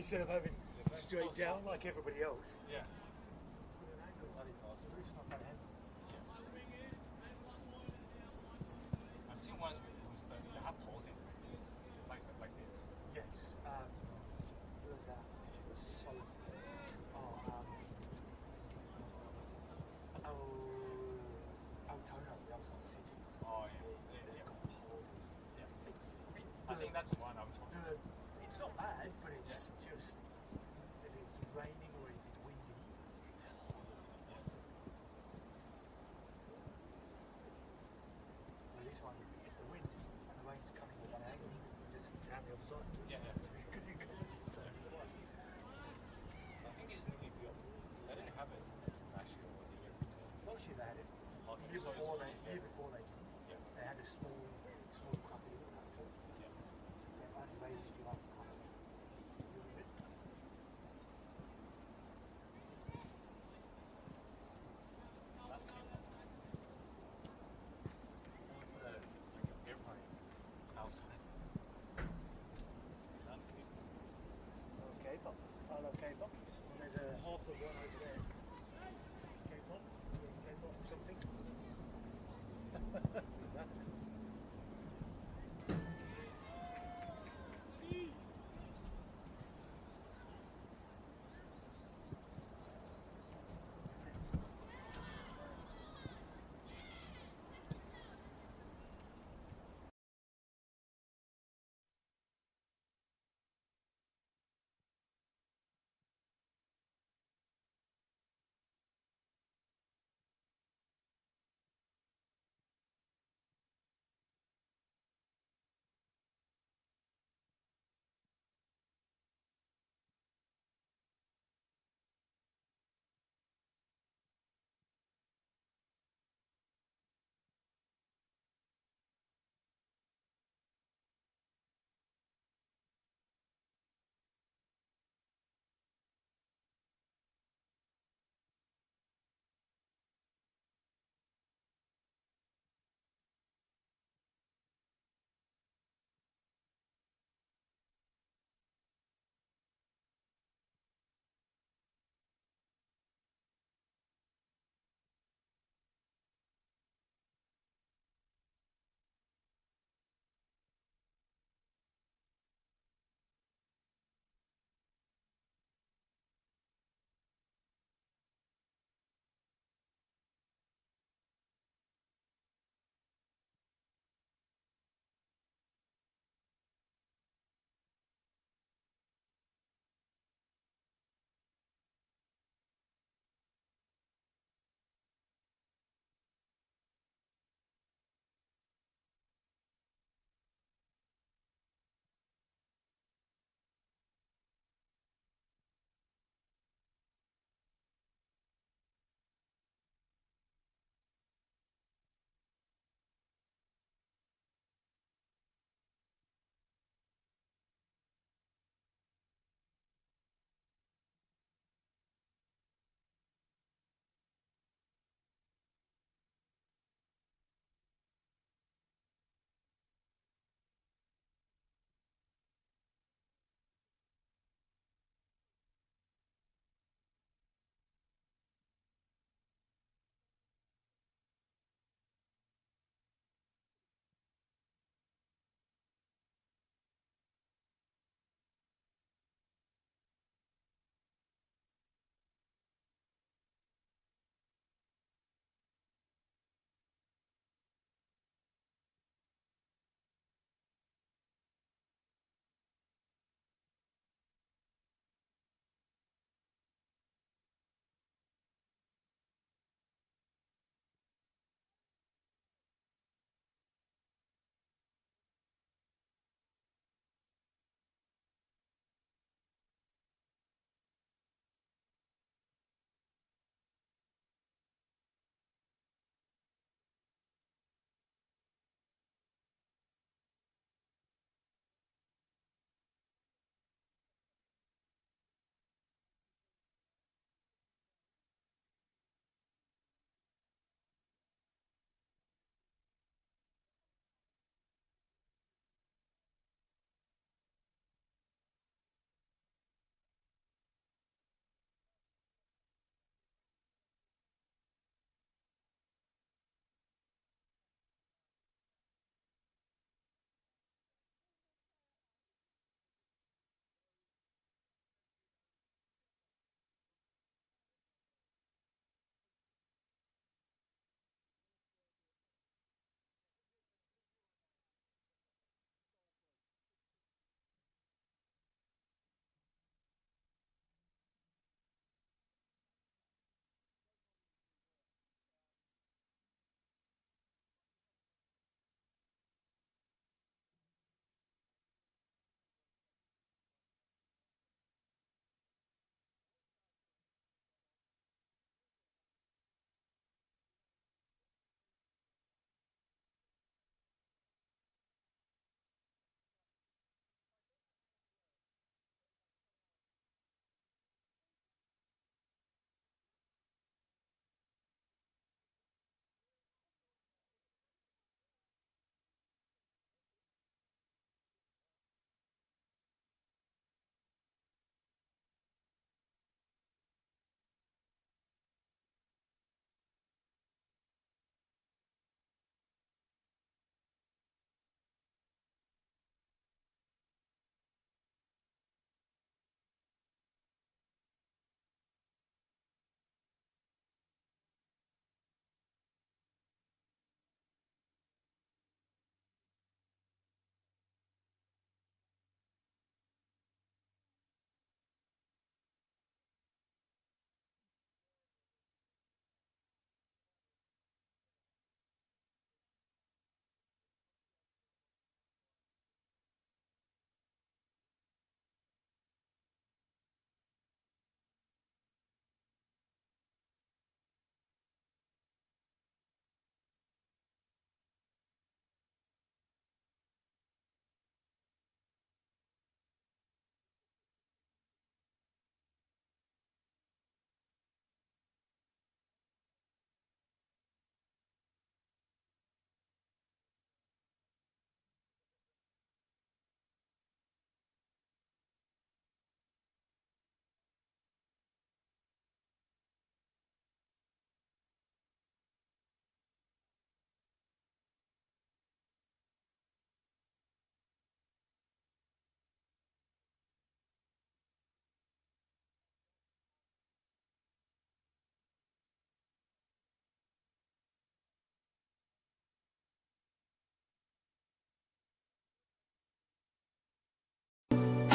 instead of having straight down like everybody else. Yeah. That is nice. The roof's not that heavy. I've seen ones with roofs, but they have holes in it, like this. Yes. Who was that? She was so. Tono, the other side of the city. Oh yeah. I think that's the one I'm talking about. It's not bad, but it's just if it's raining or if it's windy. Well, this one, if the wind and the rain's coming at one angle, it's down the other side. Yeah. Because you can so I think it's newly built. They didn't have it last year or the year before. last year they had it. Okay, Year so before it's- they they had a small crappy little platform. Yeah. They only raised you up kind of a little bit. That's cute. Someone put like an airplane outside. That's cute. K-pop. I love K-pop. And there's a half of one over there. K-pop? K-pop or something? Who's that?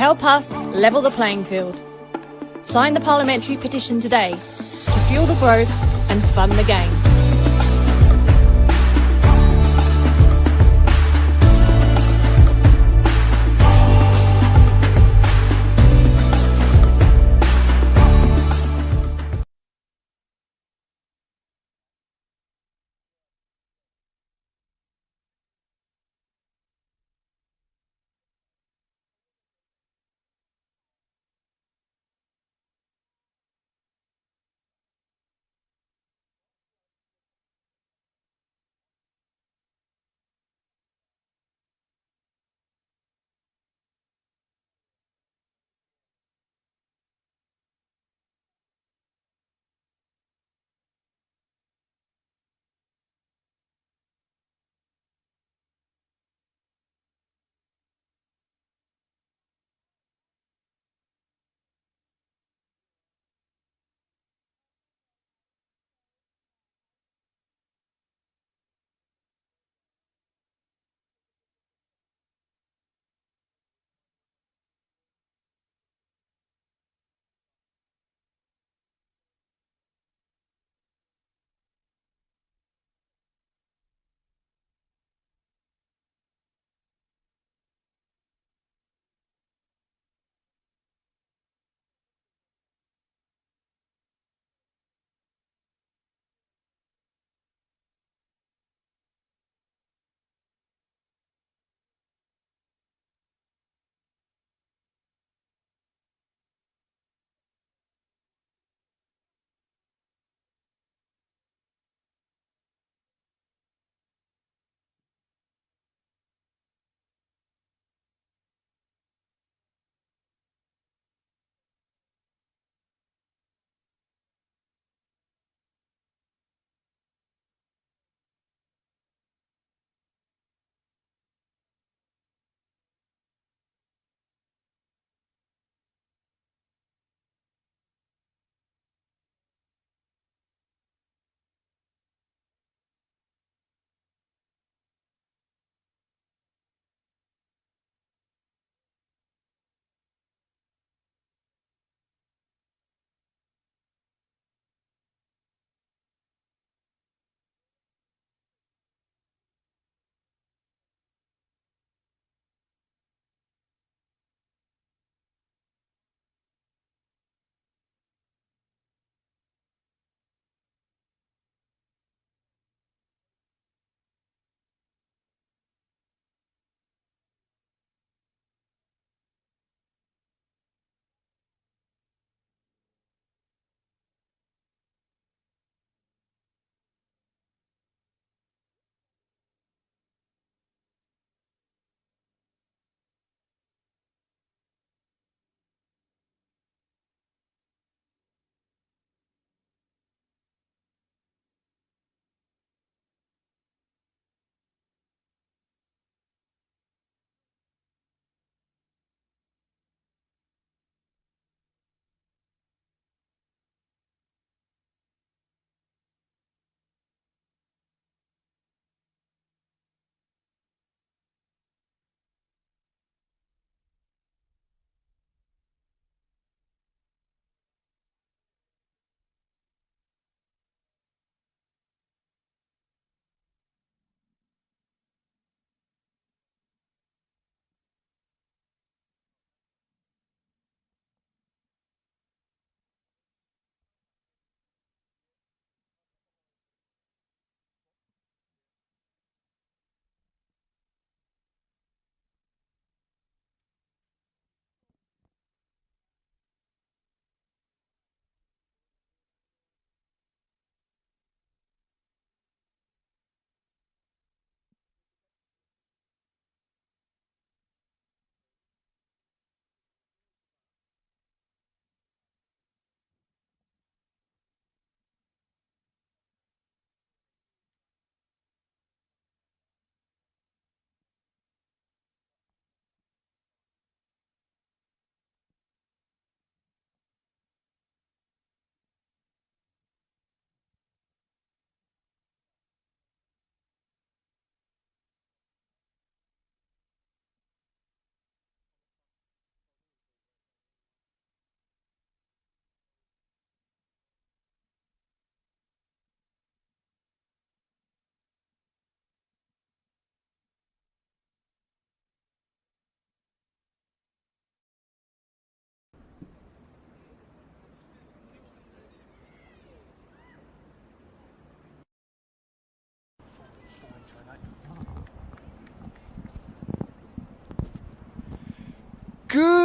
Help us level the playing field. Sign the parliamentary petition today to fuel the growth and fund the game.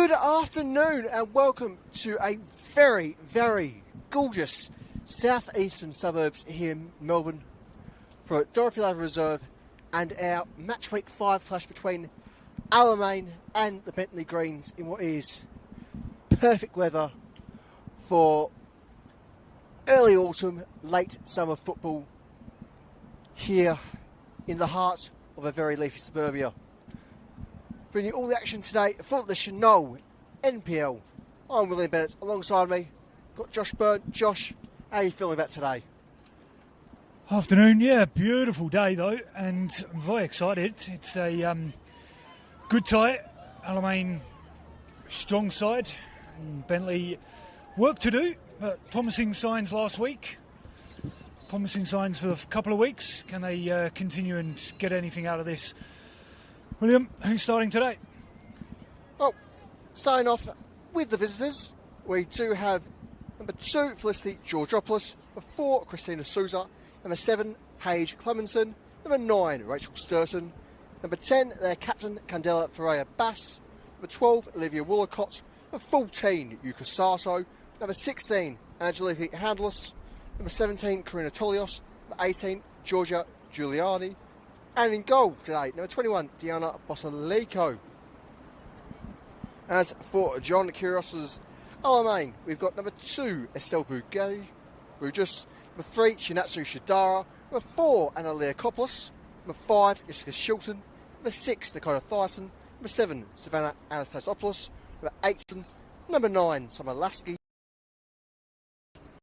Good afternoon and welcome to a very, very gorgeous southeastern suburbs here in Melbourne for Dorothy Laver Reserve and our match week 5 clash between Alamein and the Bentleigh Greens in what is perfect weather for early autumn, late summer football here in the heart of a very leafy suburbia. Bringing you all the action today for the Senol NPL. I'm William Bennett. Alongside me, got Josh Byrne. Josh, how are you feeling about today? Afternoon, yeah, beautiful day though, and I'm very excited. It's a good tie. Alamein, strong side, and Bentleigh, work to do, but promising signs last week. Promising signs for a couple of weeks. Can they continue and get anything out of this? William, who's starting today? Well, starting off with the visitors, we do have number 2, Felicity Georgopoulos, number 4, Christina Souza, number 7, Paige Clemenson, number 9, Rachel Sturton, number 10, their captain, Candela Ferreira Bass, number 12, Olivia Woolacott, number 14, Yuka Sato, number 16, Angelique Handless, number 17, Karina Tolios, number 18, Georgia Giuliani, and in goal today, number 21, Diana Bossalico. As for John Kyrgios's Alamein, we've got number 2, Estelle Bugis, number 3, Shinatsu Shidara, number 4, Analia Koplos, number 5, Jessica Shilton, number 6, Dakota Thyssen, number 7, Savannah Anastasopoulos, number 8, number 9, Summer Lasky,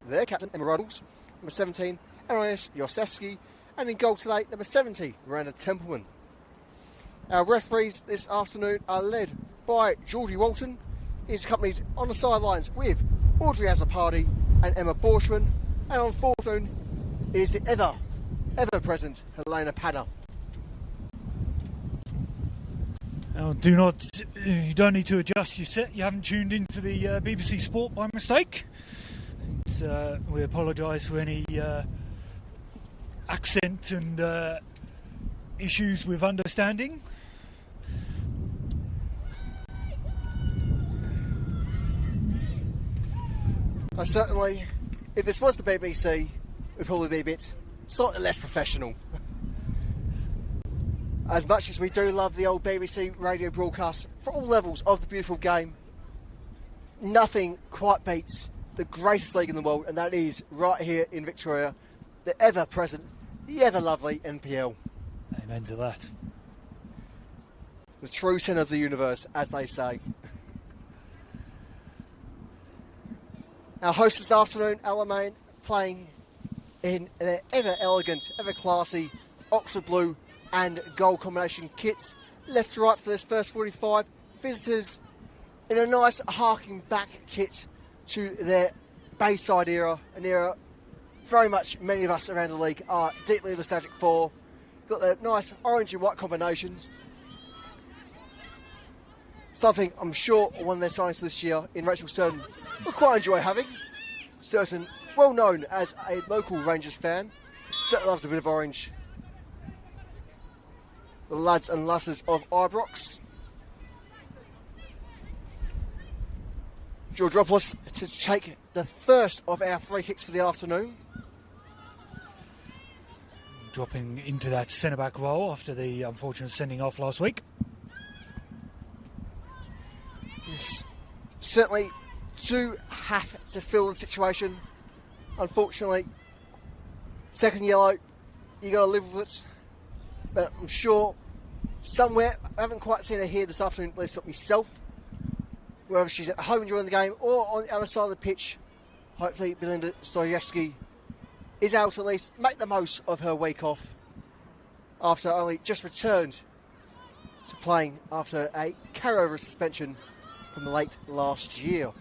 their captain, Emma Ruddles, number 17, Anias Yosefsky, and in goal today, number 70, Miranda Templeman. Our referees this afternoon are led by Georgie Walton. He's accompanied on the sidelines with Audrey Azzopardi and Emma Borschman. And on fortune, it is the ever-present Helena Padder. Now, you don't need to adjust your set. You haven't tuned into the BBC Sport by mistake. We apologise for any accent and issues with understanding. Certainly, if this was the BBC, we'd probably be a bit slightly less professional. As much as we do love the old BBC radio broadcast for all levels of the beautiful game, nothing quite beats the greatest league in the world, and that is right here in Victoria, the ever-present, the ever-lovely NPL. Amen to that. The true centre of the universe, as they say. Our host this afternoon, Alamein, playing in their ever-elegant, ever-classy Oxford Blue and gold combination kits. Left to right for this first 45. Visitors in a nice harking back kit to their Bayside era, an era very much many of us around the league are deeply nostalgic for. Got the nice orange and white combinations. Something I'm sure one of their signings this year in Rachel Sturton will quite enjoy having. Sturton, well known as a local Rangers fan, certainly loves a bit of orange. The lads and lasses of Ibrox. Georgopoulos to take the first of our free kicks for the afternoon. Dropping into that centre-back role after the unfortunate sending off last week. Yes, certainly do have to fill the situation. Unfortunately, second yellow, you got to live with it. But I'm sure somewhere, I haven't quite seen her here this afternoon, at least not myself, whether she's at home enjoying the game or on the other side of the pitch. Hopefully Belinda Stoyevsky is able to at least make the most of her week off after only just returned to playing after a carryover suspension from late last year.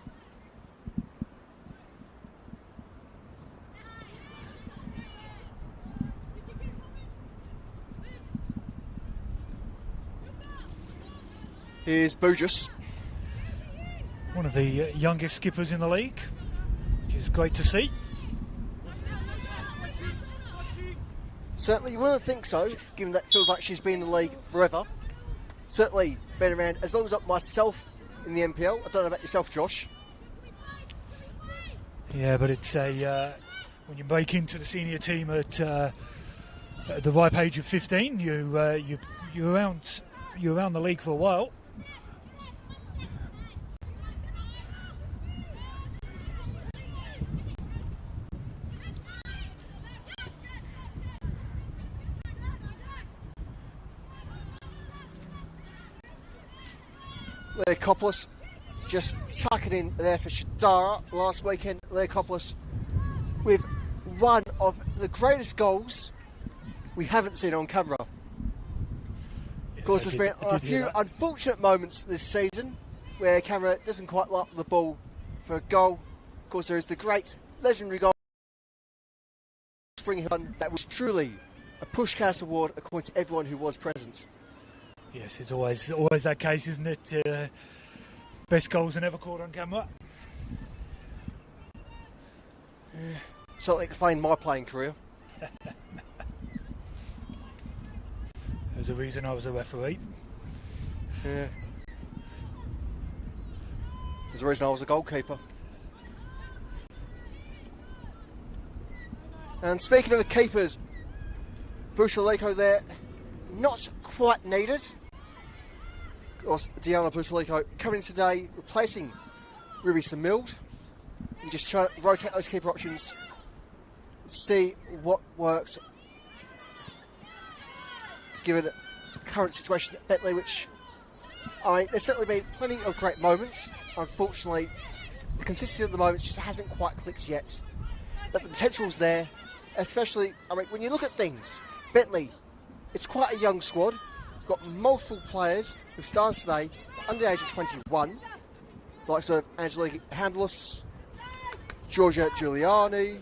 Here's Bugis. One of the youngest skippers in the league, which is great to see. Certainly you wouldn't think so, given that it feels like she's been in the league forever. Certainly been around as long as myself in the NPL. I don't know about yourself, Josh. Yeah, but it's when you break into the senior team at the ripe age of 15, you're around the league for a while. Leocopolis just tucking in there for Shadara last weekend. Leocopolis with one of the greatest goals we haven't seen on camera. Of course, there's been a few unfortunate moments this season where camera doesn't quite like the ball for a goal. Of course, there is the great legendary goal spring run that was truly a Pushcast award according to everyone who was present. Yes, it's always that case, isn't it? Best goals are never caught on camera. So I'll explain my playing career. There's a reason I was a referee. Yeah. There's a reason I was a goalkeeper. And speaking of the keepers, Busalico there, not quite needed. Of course, Diana Busalico coming in today, replacing Ruby Samild. And just try to rotate those keeper options, see what works, given the current situation at Bentleigh, which, I mean, there's certainly been plenty of great moments. Unfortunately, the consistency of the moments just hasn't quite clicked yet. But the potential's there, especially, I mean, when you look at things, Bentleigh, it's quite a young squad. We've got multiple players who started today under the age of 21, like sort of Angelique Handless, Georgia Giuliani.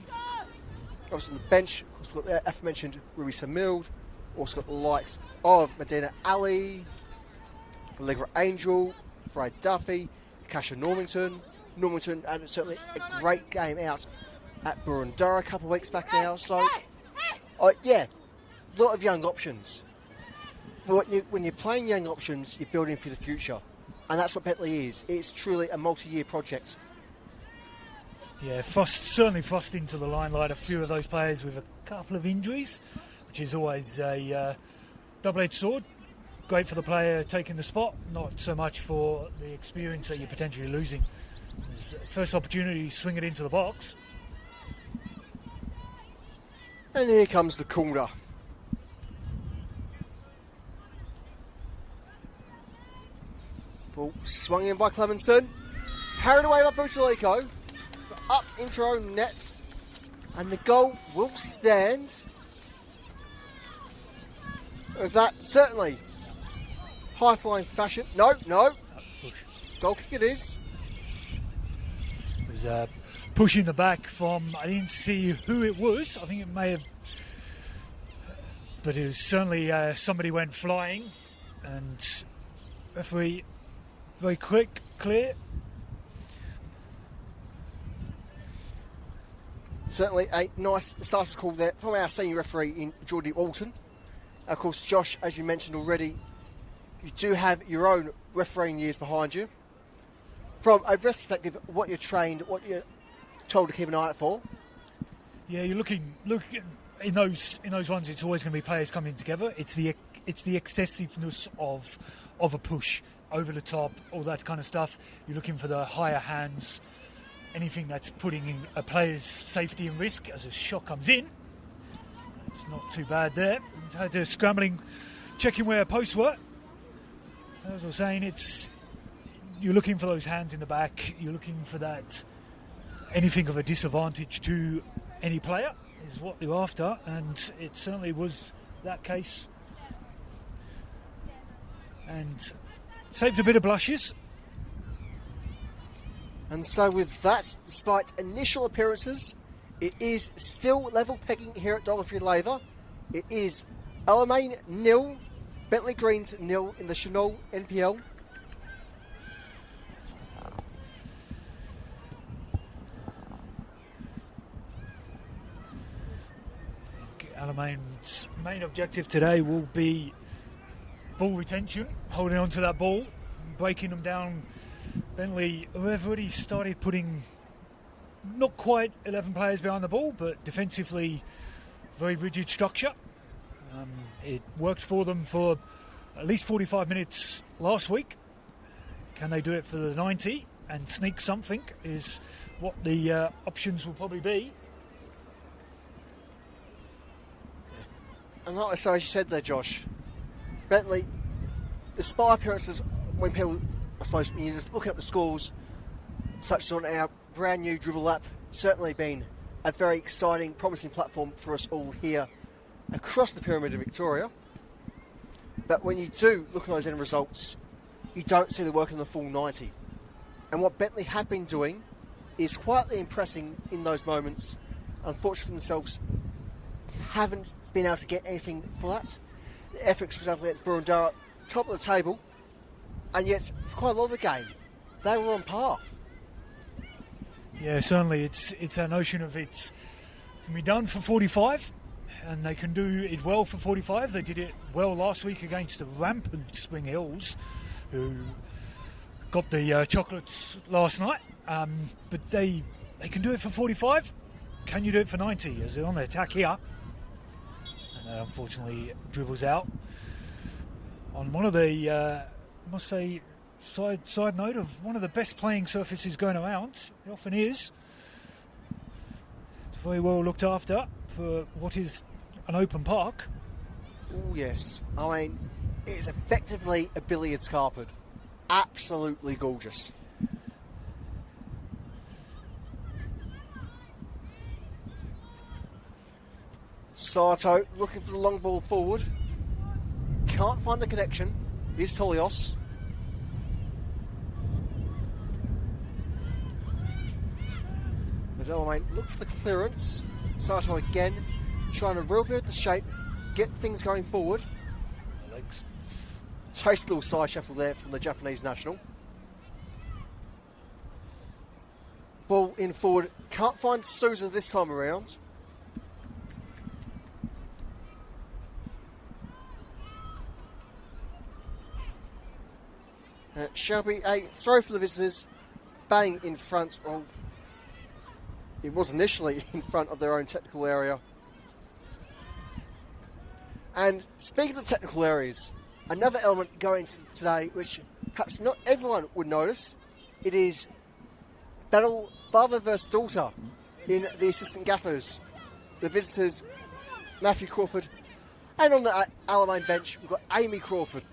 Obviously on the bench, of course, we've got the aforementioned Ruby Samild. Also got the likes of Medina Ali, Allegra Angel, Fred Duffy, Kasha Normington, and certainly a great game out at Burundara a couple of weeks back now. So, yeah, a lot of young options. But when you're playing young options, you're building for the future. And that's what Bentleigh is. It's truly a multi-year project. Yeah, certainly thrust into the limelight a few of those players with a couple of injuries, which is always a double-edged sword. Great for the player taking the spot, not so much for the experience that you're potentially losing. First opportunity, swing it into the box. And here comes the corner. Ball swung in by Clemenson, parried away by Busalico, up into her own net, and the goal will stand. Is that certainly high-flying fashion? No. Goal kick it is. It was a push in the back from, I didn't see who it was. I think it may have, but it was certainly somebody went flying, and referee very quick, clear. Certainly a nice decisive call there from our senior referee in Geordie Alton. Of course, Josh, as you mentioned already, you do have your own refereeing years behind you. From a rest perspective, what you're trained, what you're told to keep an eye out for. Yeah, you're looking in those ones. It's always going to be players coming together. It's the excessiveness of a push over the top, all that kind of stuff. You're looking for the higher hands, anything that's putting in a player's safety and risk as a shot comes in. It's not too bad there. Had to scrambling, checking where posts were. As I was saying, you're looking for those hands in the back. You're looking for that, anything of a disadvantage to any player is what you're after, and it certainly was that case. And saved a bit of blushes. And so with that, despite initial appearances, it is still level pegging here at Dollarfield Laver. It is Alamein 0, Bentleigh Greens 0 in the Senol NPL. Alamein's main objective today will be ball retention, holding on to that ball, breaking them down Bentleigh have already started putting not quite 11 players behind the ball, but defensively very rigid structure. It worked for them for at least 45 minutes last week. Can they do it for the 90 and sneak something is what the options will probably be. And like I said there, Josh, Bentleigh, despite appearances when people, I suppose, when you're just looking at the scores, such as on our brand new dribble app, certainly been a very exciting, promising platform for us all here across the pyramid of Victoria. But when you do look at those end results, you don't see the work in the full 90. And what Bentleigh have been doing is quietly impressing in those moments. Unfortunately for themselves, haven't been able to get anything for that. The efforts, for example, against Burundara, top of the table, and yet for quite a lot of the game, they were on par. Yeah, certainly. It's a notion of it can be done for 45, and they can do it well for 45. They did it well last week against the rampant Spring Hills, who got the chocolates last night. But they can do it for 45. Can you do it for 90? As they're on the attack here, and that unfortunately dribbles out on one of the, I must say, side note of one of the best playing surfaces going around. It often is. It's very well looked after for what is an open park. Oh yes, I mean, it's effectively a billiards carpet. Absolutely gorgeous. Sato looking for the long ball forward. Can't find the connection. Here's Tolios. As Alamein look for the clearance. Sato again, trying to rebuild the shape, get things going forward. Legs. Tasty little side shuffle there from the Japanese national. Ball in forward. Can't find Sousa this time around. Shall be a throw for the visitors. Bang in front. Well, it was initially in front of their own technical area. And speaking of technical areas, another element going into today, which perhaps not everyone would notice, it is battle father versus daughter in the assistant gaffers. The visitors, Matthew Crawford, and on the Alamein bench, we've got Amy Crawford.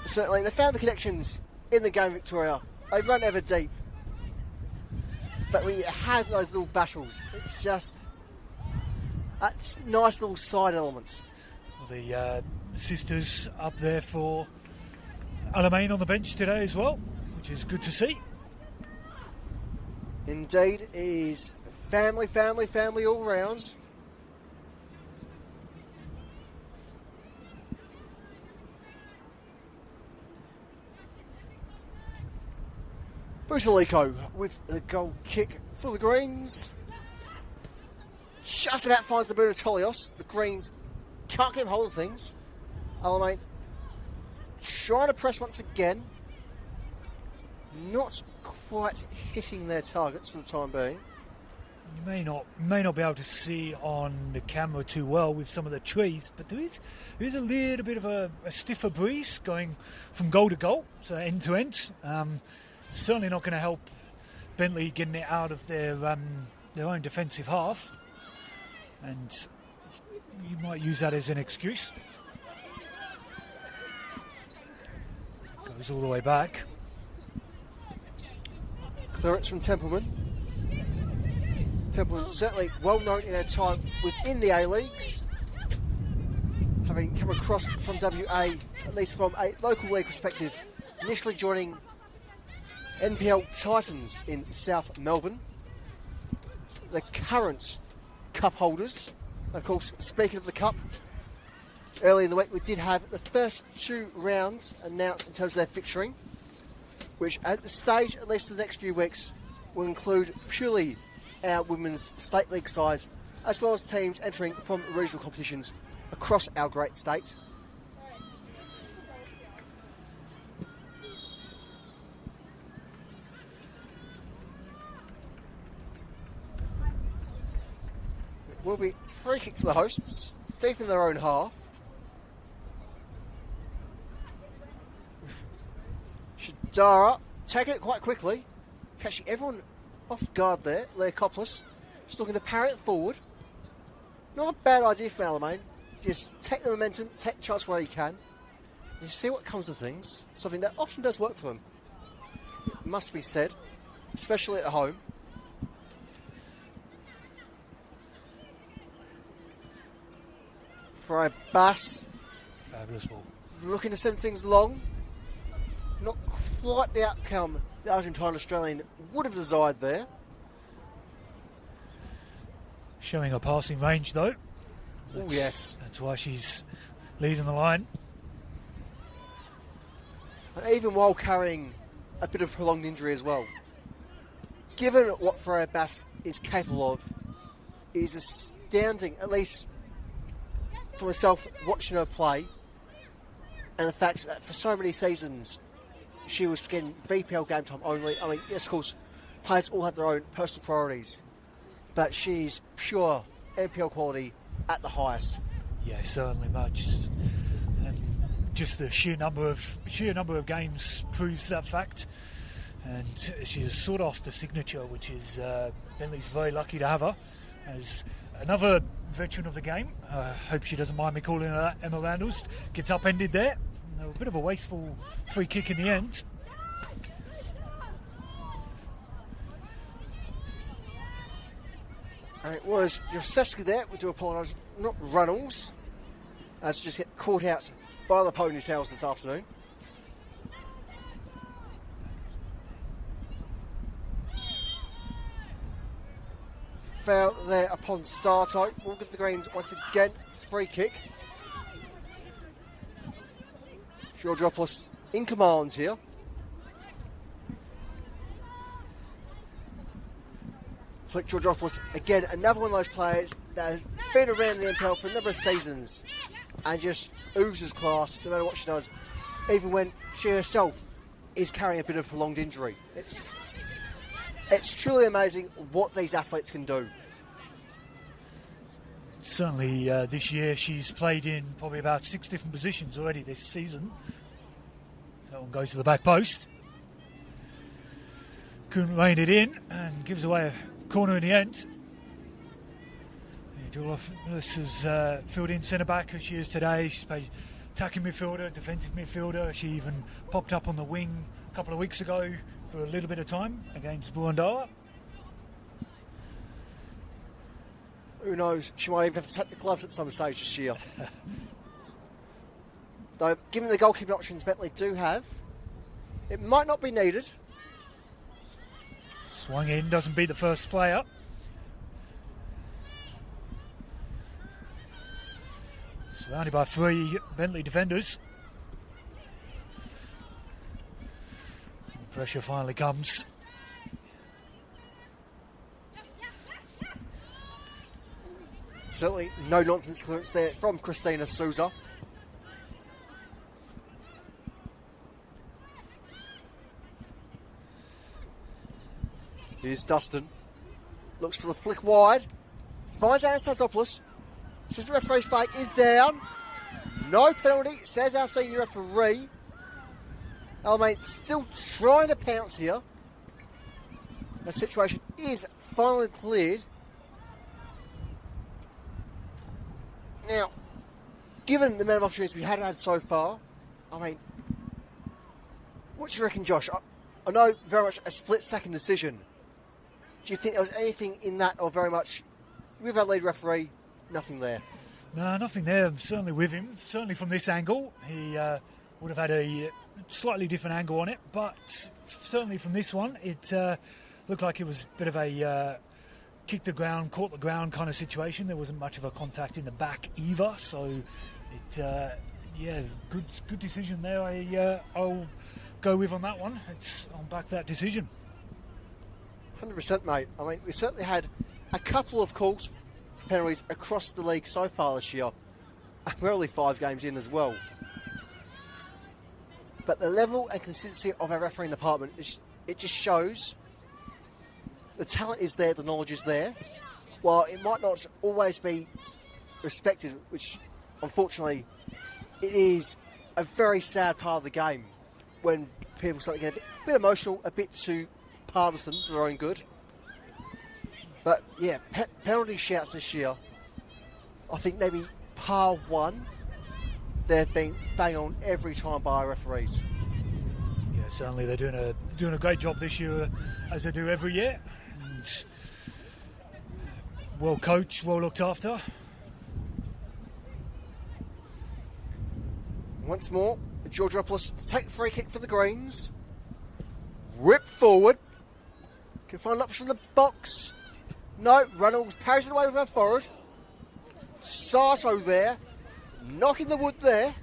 Certainly, they found the connections in the game, Victoria. They run ever deep. But when you have those little battles, it's just a nice little side element. Well, the sisters up there for Alamein on the bench today as well, which is good to see. Indeed, it is family all round. Bushalico with the goal kick for the Greens. Just about finds the boot of Tolios. The Greens can't keep hold of things. Alamein trying to press once again. Not quite hitting their targets for the time being. You may not be able to see on the camera too well with some of the trees, but there is a little bit of a stiffer breeze going from goal to goal, so end to end. Certainly not going to help Bentleigh getting it out of their own defensive half, and you might use that as an excuse. Goes all the way back. Clearance from Templeman. Templeman certainly well known in their time within the A-Leagues, having come across from WA, at least from a local league perspective, initially joining NPL Titans in South Melbourne. The current cup holders. Of course, speaking of the cup, early in the week we did have the first 2 rounds announced in terms of their fixturing, which at the stage, at least for the next few weeks, will include purely our women's state league sides, as well as teams entering from regional competitions across our great state. will be free kick for the hosts, deep in their own half. Shadara taking it quite quickly, catching everyone off guard there. Leah Coplas just looking to parry it forward. Not a bad idea for Alamein. Just take the momentum, take the chance where he can. You see what comes of things. Something that often does work for him. It must be said, especially at home. For a Bass, Fabulous ball. looking to send things long. Not quite the outcome the Argentine Australian would have desired there. Showing her passing range though. Oh yes. That's why she's leading the line. And even while carrying a bit of prolonged injury as well. Given what Freya Bass is capable of, it is astounding, at least for myself watching her play, and the fact that for so many seasons she was getting VPL game time only. I mean, yes, of course, players all have their own personal priorities, but she's pure NPL quality at the highest. Yeah, certainly much. And just the sheer number of games proves that fact. And she has sought after signature, which is Bentleigh's very lucky to have her as another veteran of the game. Hope she doesn't mind me calling her that. Emma Randalls gets upended there. A bit of a wasteful free kick in the end. And it was Josefsky there, we do apologise, not Runnels, as just get caught out by the ponytails this afternoon. Foul there upon Sato. We'll give the Greens once again free kick. Georgiopoulos in command here. Flick Georgiopoulos, again, another one of those players that has been around the NPL for a number of seasons and just oozes class no matter what she does, even when she herself is carrying a bit of prolonged injury. It's truly amazing what these athletes can do. Certainly this year she's played in probably about 6 different positions already this season. That one goes to the back post. Couldn't rein it in and gives away a corner in the end. Julius has filled in centre back as she is today. She's played attacking midfielder, defensive midfielder. She even popped up on the wing a couple of weeks ago for a little bit of time against Buandawa. Who knows, she might even have to take the gloves at some stage this year. Though, given the goalkeeping options Bentleigh do have, it might not be needed. Swung in, doesn't beat the first player. Surrounded by 3 Bentleigh defenders. And pressure finally comes. Certainly no nonsense clearance there from Christina Souza. Here's Dustin. Looks for the flick wide. Finds Anastasiopoulos. Says the referee's flag is down. No penalty, says our senior referee. Alamein still trying to pounce here. The situation is finally cleared. Now, given the amount of opportunities we had so far, I mean, what do you reckon, Josh? I know very much a split-second decision. Do you think there was anything in that, or very much, with our lead referee, nothing there? No, nothing there. I'm certainly with him. Certainly from this angle, he would have had a slightly different angle on it, but certainly from this one, it looked like it was a bit of a kick the ground, caught the ground kind of situation. There wasn't much of a contact in the back either, so it, good decision there. I'll go with on that one. I'll back that decision. 100%, mate. I mean, we certainly had a couple of calls for penalties across the league so far this year. We're only 5 games in as well. But the level and consistency of our refereeing department, it just shows the talent is there, the knowledge is there. while it might not always be respected, which unfortunately it is a very sad part of the game when people start getting a bit emotional, a bit too partisan for their own good. But yeah, penalty shouts this year, I think maybe par one, they've been bang on every time by our referees. Yeah, certainly they're doing a great job this year, as they do every year. And well coached, well looked after. Once more, Georgiopoulos take the free kick for the Greens. Whip forward. Can find an option in the box. No, Reynolds parries it away with her forward. Sato there. Knocking the wood there.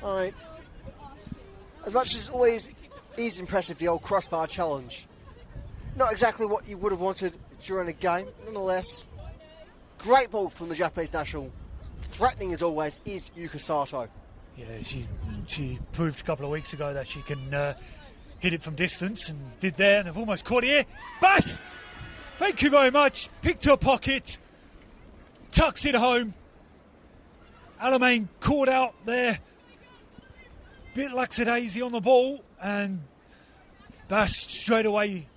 Alright. As much as it always is impressive, the old crossbar challenge. Not exactly what you would have wanted during a game, nonetheless. Great ball from the Japanese national. Threatening as always is Yuka Sato. Yeah, she proved a couple of weeks ago that she can hit it from distance, and did there, and they've almost caught it here. Bass! Thank you very much. Picked her pocket. Tucks it home. Alamein caught out there. Bit lackadaisy on the ball, and Bass straight away.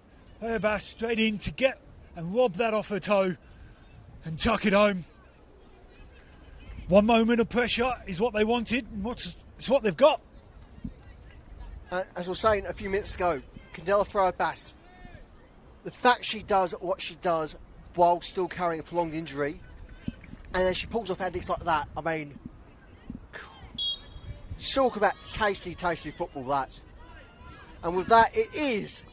Bass straight in to get and rob that off her toe and tuck it home. One moment of pressure is what they wanted, and it's what they've got. As I was saying a few minutes ago, Candela Farrow Bass, the fact she does what she does while still carrying a prolonged injury, and then she pulls off antics like that, I mean, talk about tasty, tasty football, that. And with that, it is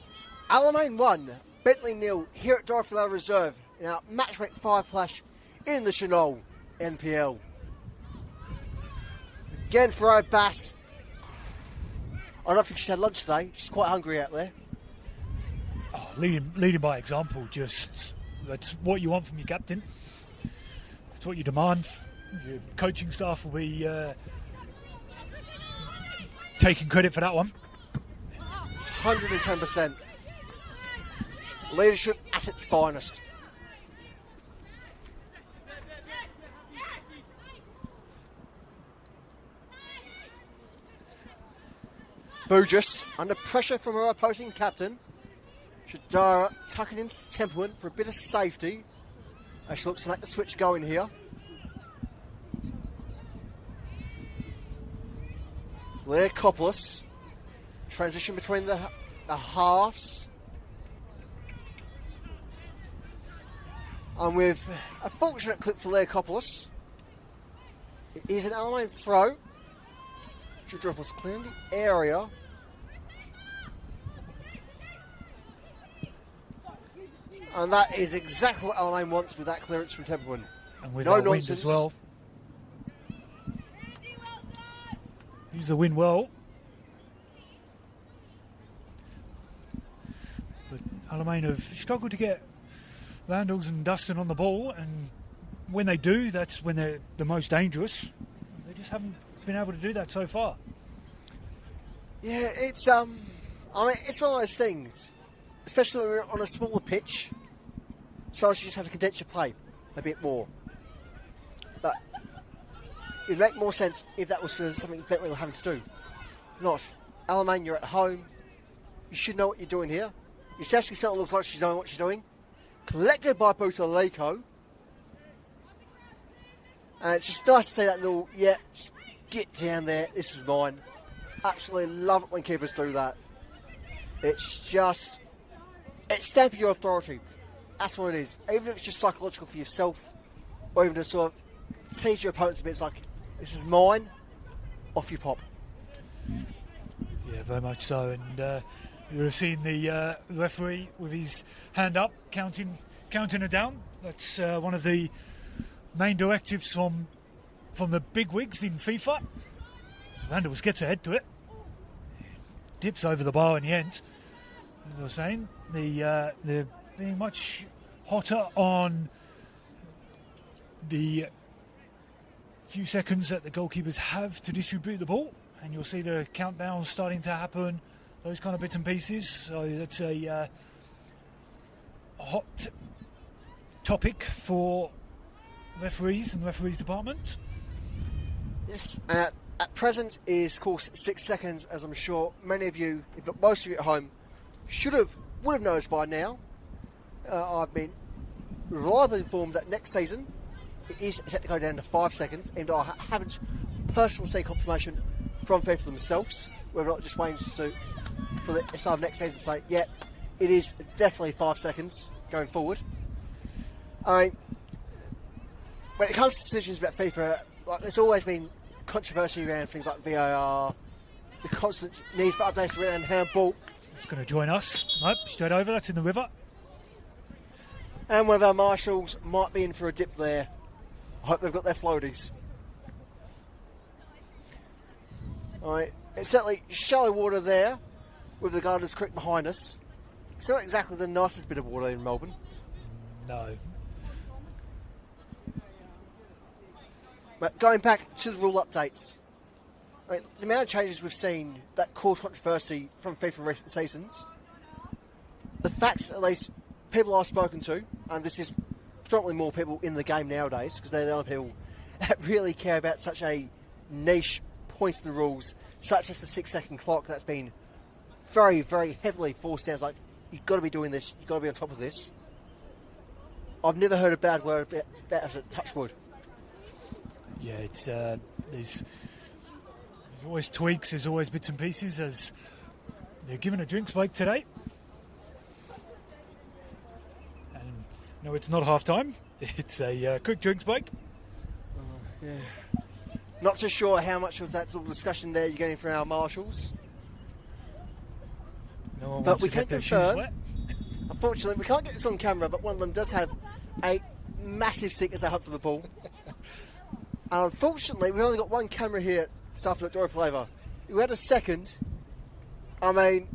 Alamein 1, Bentleigh 0 here at Dorothy Ladder Reserve in our matchweek 5 clash in the Senol NPL. Again, Farrow Bass. I don't think she's had lunch today. She's quite hungry out there. Oh, leading by example, that's what you want from your captain. That's what you demand. Your coaching staff will be taking credit for that one. 110%. Leadership at its finest. Burgess under pressure from her opposing captain. Shadara tucking into Templeman for a bit of safety as she looks to make the switch going here. Leakopoulos. Transition between the halves. And with a fortunate clip for Leakopoulos, it is an Alamein throw. Georgiopoulos clearing the area. And that is exactly what Alamein wants with that clearance from Templeman. And with no that wind nonsense as well. Use the wind well. But Alamein have struggled to get Randalls and Dustin on the ball, and when they do, that's when they're the most dangerous. They just haven't been able to do that so far. Yeah, it's I mean, it's one of those things, especially when we're on a smaller pitch. So you just have to condense your play a bit more. But it'd make more sense if that was for something Bentleigh were having to do. Not Alamein, you're at home. You should know what you're doing here. Your Saskia certainly looks like she's knowing what she's doing. Collected by Buta Leiko. And it's just nice to see that little, yeah, just get down there, this is mine. Absolutely love it when keepers do that. It's just, it's stamping your authority. That's what it is. Even if it's just psychological for yourself, or even to sort of tease your opponents a bit, it's like, this is mine, off you pop. Yeah, very much so. And you would have seen the referee with his hand up, counting her down. That's one of the main directives from the big wigs in FIFA. Randalls gets ahead to it, dips over the bar in the end. As I was saying, they're being much hotter on the few seconds that the goalkeepers have to distribute the ball, and you'll see the countdown starting to happen those kind of bits and pieces. So that's a hot topic for referees and the referees department. Yes, and at present is, of course, 6 seconds, as I'm sure many of you, if not most of you at home, would have noticed by now. I've been reliably informed that next season it is set to go down to 5 seconds, and I haven't personally seen confirmation from FIFA themselves, whether or not just waiting for the start of next season to say, yeah, it is definitely 5 seconds going forward. I mean, when it comes to decisions about FIFA, like, there's always been controversy around things like VAR, the constant need for updates around handball. It's going to join us. Nope, straight over. That's in the river. And one of our marshals might be in for a dip there. I hope they've got their floaties. Alright, it's certainly shallow water there with the Gardens Creek behind us. It's not exactly the nicest bit of water in Melbourne. No. But going back to the rule updates, I mean, the amount of changes we've seen that caused controversy from FIFA in recent seasons, the facts, at least people I've spoken to, and this is predominantly more people in the game nowadays, because they're the only people that really care about such a niche point in the rules, such as the 6 second clock that's been very, very heavily forced down. It's like, you've got to be doing this, you've got to be on top of this. I've never heard a bad word about it, touch wood. Yeah, it's there's always tweaks, there's always bits and pieces, as they're given a drinks break today. And no, it's not half time, it's a quick drinks break. Yeah. Not so sure how much of that sort of discussion there you're getting from our marshals. No one But wants we to can get their shoes confirm, wet. unfortunately, we can't get this on camera, but one of them does have a massive stick as they hunt for the ball. And unfortunately, we've only got one camera here this afternoon at Joy Flavour. If we had a second, I mean,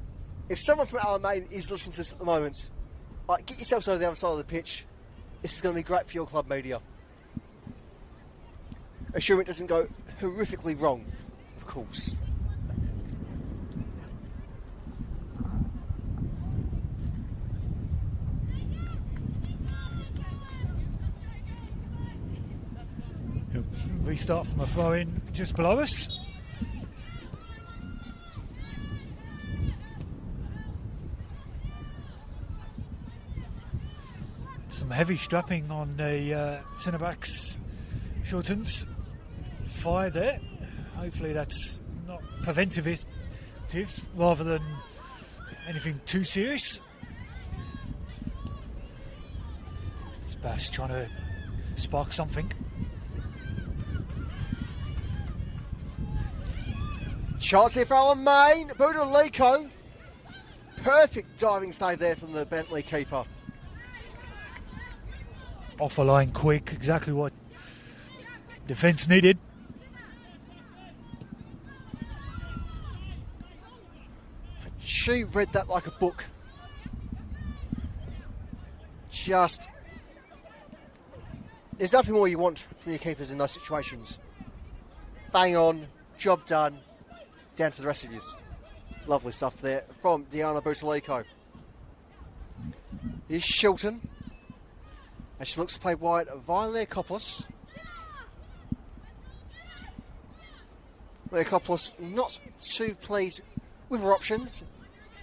if someone from Alamein is listening to this at the moment, like, get yourselves over the other side of the pitch. This is going to be great for your club media. Assuming it doesn't go horrifically wrong, of course. Restart from a throw-in just below us. Some heavy strapping on the centre-backs. Shorten's fire there. Hopefully that's not preventative rather than anything too serious. It's Bass trying to spark something. Chance here for Alamein. Bentleigh. Perfect diving save there from the Bentleigh keeper. Off the line quick, exactly what defence needed. She read that like a book. Just, there's nothing more you want from your keepers in those situations. Bang on, job done, down to the rest of yous. Lovely stuff there from Diana Bentleigh. Here's Shilton. And she looks to play wide via Leokopoulos. Leokopoulos not too pleased with her options.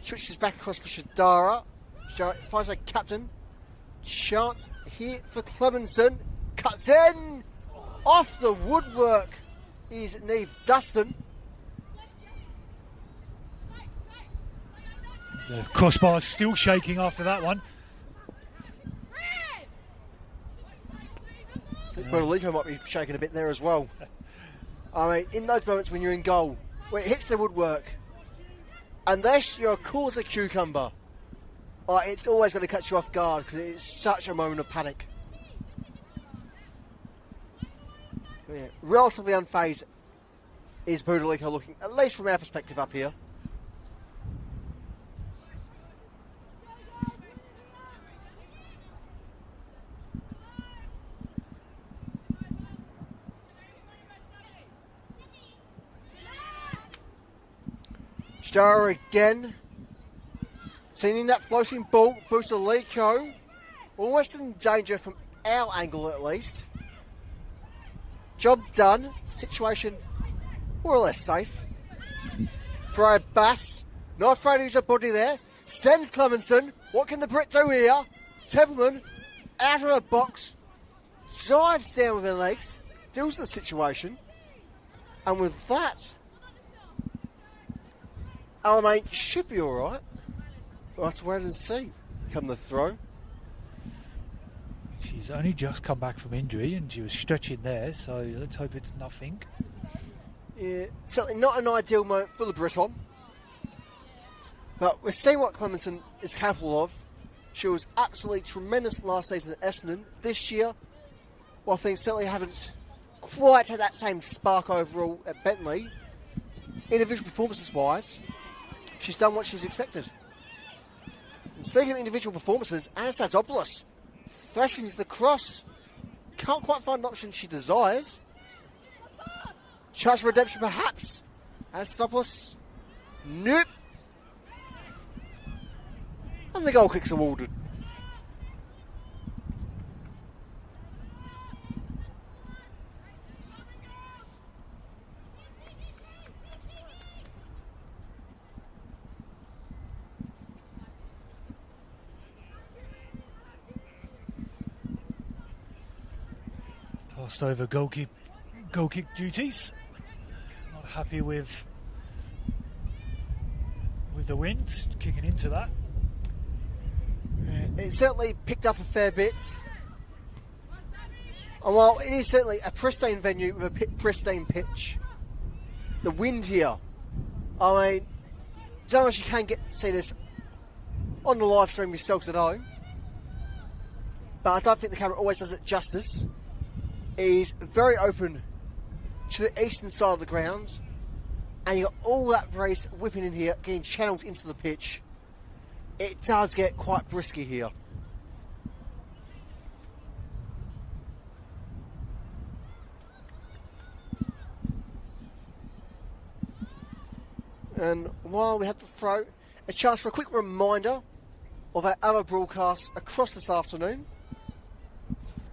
Switches back across for Shadara. Shadara finds a captain. Chance here for Clemenson. Cuts in! Off the woodwork is Neve Dustin. The crossbar still shaking after that one. I think Bentleigh might be shaking a bit there as well. I mean, in those moments when you're in goal, when it hits the woodwork, unless you're cool as a cucumber, it's always going to catch you off guard because it's such a moment of panic. Yeah, relatively unfazed is Bentleigh looking, at least from our perspective up here. Star again. Sending that floating ball. Booster Lico. Almost in danger from our angle at least. Job done. Situation more or less safe. Throw Bass. Not afraid to use her body there. Sends Clemenson. What can the Brit do here? Templeman out of her box. Dives down with her legs. Deals with the situation. And with that, Alamein should be alright. We'll have to wait and see. Come the throw. She's only just come back from injury and she was stretching there, so let's hope it's nothing. Yeah, certainly not an ideal moment for the Briton. But we're seeing what Clemenson is capable of. She was absolutely tremendous last season at Essendon. This year, while things certainly haven't quite had that same spark overall at Bentleigh, individual performances-wise, she's done what she's expected. And speaking of individual performances, Anastasiopoulos thrashing into the cross. Can't quite find an option she desires. Chance for redemption perhaps. Anastasiopoulos. Nope. And the goal kick's awarded. Passed over goal kick duties. Not happy with the wind kicking into that. It certainly picked up a fair bit. And while it is certainly a pristine venue with a pristine pitch, the wind here, I mean, don't know if you can see this on the live stream yourselves at home, but I don't think the camera always does it justice. It is very open to the eastern side of the grounds, and you've got all that breeze whipping in here, getting channeled into the pitch. It does get quite brisky here. And while we have to throw a chance for a quick reminder of our other broadcasts across this afternoon.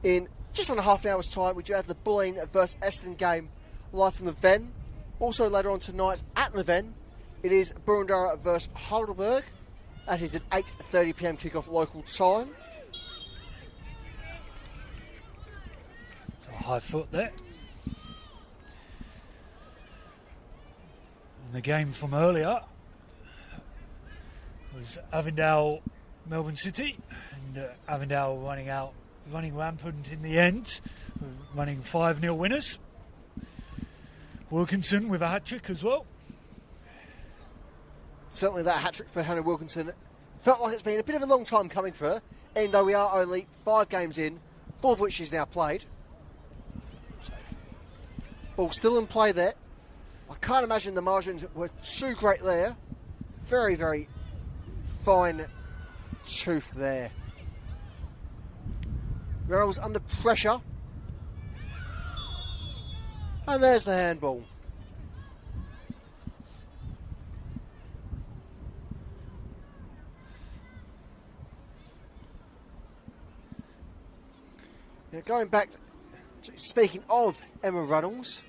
In just under half an hour's time, we do have the Bulleen versus Essendon game live from the Ven. Also later on tonight at the Ven, it is Burundara versus Heidelberg. That is at 8:30 PM kickoff local time. So a high foot there. And the game from earlier was Avondale, Melbourne City, and Avondale running rampant in the end, running 5-0 winners. Wilkinson with a hat-trick as well. Certainly that hat-trick for Hannah Wilkinson felt like it's been a bit of a long time coming for her, even though we are only 5 games in, 4 of which she's now played. Ball still in play there. I can't imagine the margins were too great there. Very, very fine tooth there. Reynolds under pressure. And there's the handball. Now going back to speaking of Emma Reynolds,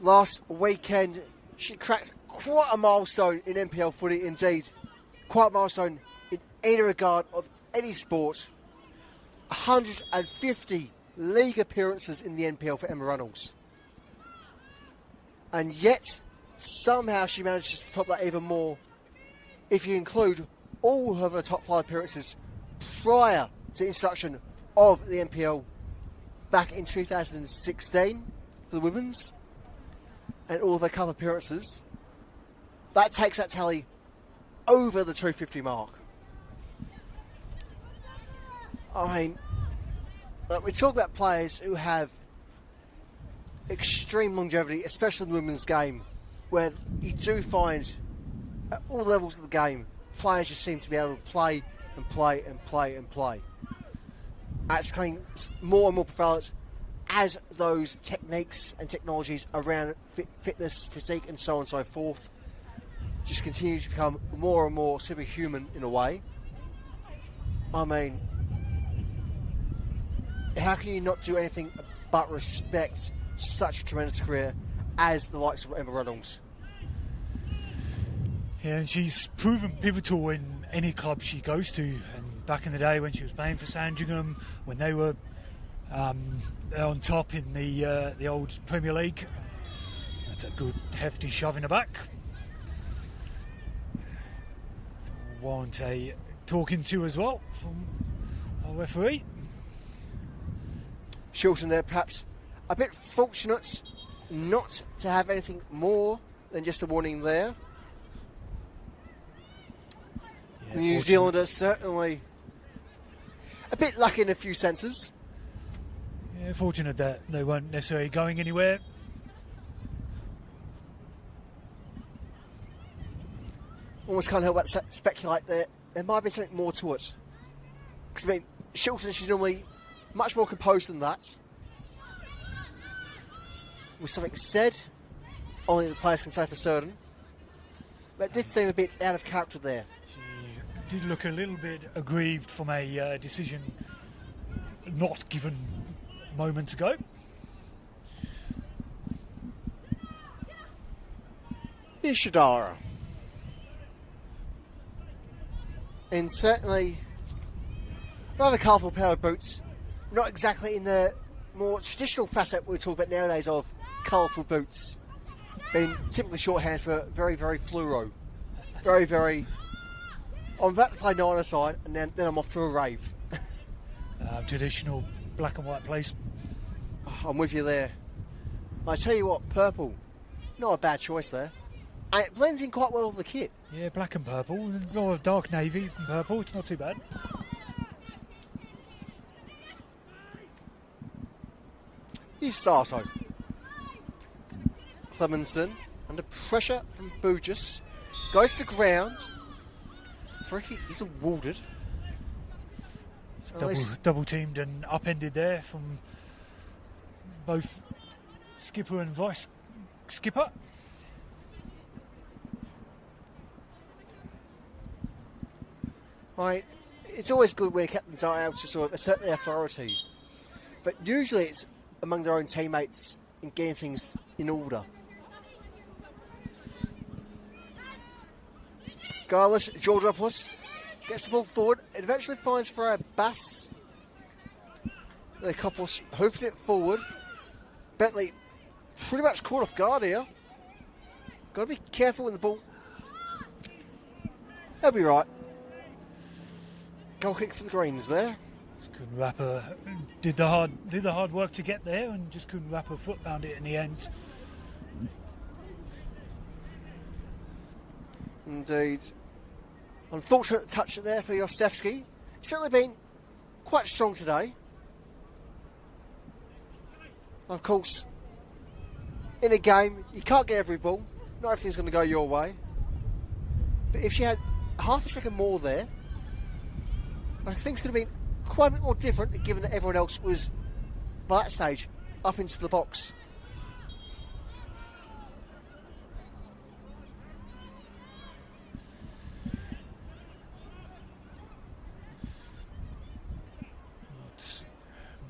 last weekend she cracked quite a milestone in NPL footy, indeed quite a milestone in any regard of any sport. 150 league appearances in the NPL for Emma Reynolds. And yet, somehow she manages to top that even more if you include all of her top 5 appearances prior to the introduction of the NPL back in 2016 for the women's, and all of her cup appearances. That takes that tally over the 250 mark. I mean, we talk about players who have extreme longevity, especially in the women's game, where you do find at all levels of the game, players just seem to be able to play and play and play and play. It's becoming more and more prevalent as those techniques and technologies around fitness, physique and so on and so forth just continues to become more and more superhuman in a way. I mean, how can you not do anything but respect such a tremendous career as the likes of Emma Reynolds? Yeah, and she's proven pivotal in any club she goes to. And back in the day when she was playing for Sandringham, when they were on top in the old Premier League, that's a good hefty shove in the back. Want a talking to as well from our referee. Shilton there, perhaps a bit fortunate not to have anything more than just a warning there. Yeah, New Zealanders certainly a bit lucky in a few senses. Yeah, fortunate that they weren't necessarily going anywhere. Almost can't help but speculate that there might be something more to it. Because, I mean, Shilton is normally much more composed than that. With something said, only the players can say for certain. But it did seem a bit out of character there. She did look a little bit aggrieved from a decision not given moments ago. Here's Shadara. And certainly rather colourful pair of boots. Not exactly in the more traditional facet we talk about nowadays of colourful boots. Being typically shorthand for very, very fluoro. Very, very... I'm about to play nine aside and then I'm off to a rave. Traditional black and white place. I'm with you there. I tell you what, purple, not a bad choice there. And it blends in quite well with the kit. Yeah, black and purple, or dark navy and purple, it's not too bad. Here's Sato. Clemenson, under pressure from Burgess, goes to the ground. Freaky, he's awarded. Double teamed and upended there from both skipper and vice skipper. Right, it's always good when captains are able to sort of assert their authority, but usually it's among their own teammates in getting things in order. Regardless, Georgiopoulos gets the ball forward. It eventually finds for a Bass. The couple hoofing it forward. Bentleigh pretty much caught off guard here. Got to be careful when the ball. They'll be right. Goal kick for the Greens there. Just couldn't wrap her. Did the hard work to get there and just couldn't wrap her foot around it in the end. Indeed. Unfortunate touch there for Yosefsky. He's certainly been quite strong today. Of course, in a game, you can't get every ball. Not everything's going to go your way. But if she had half a second more there, I think it's going to be quite a bit more different, given that everyone else was, by that stage, up into the box.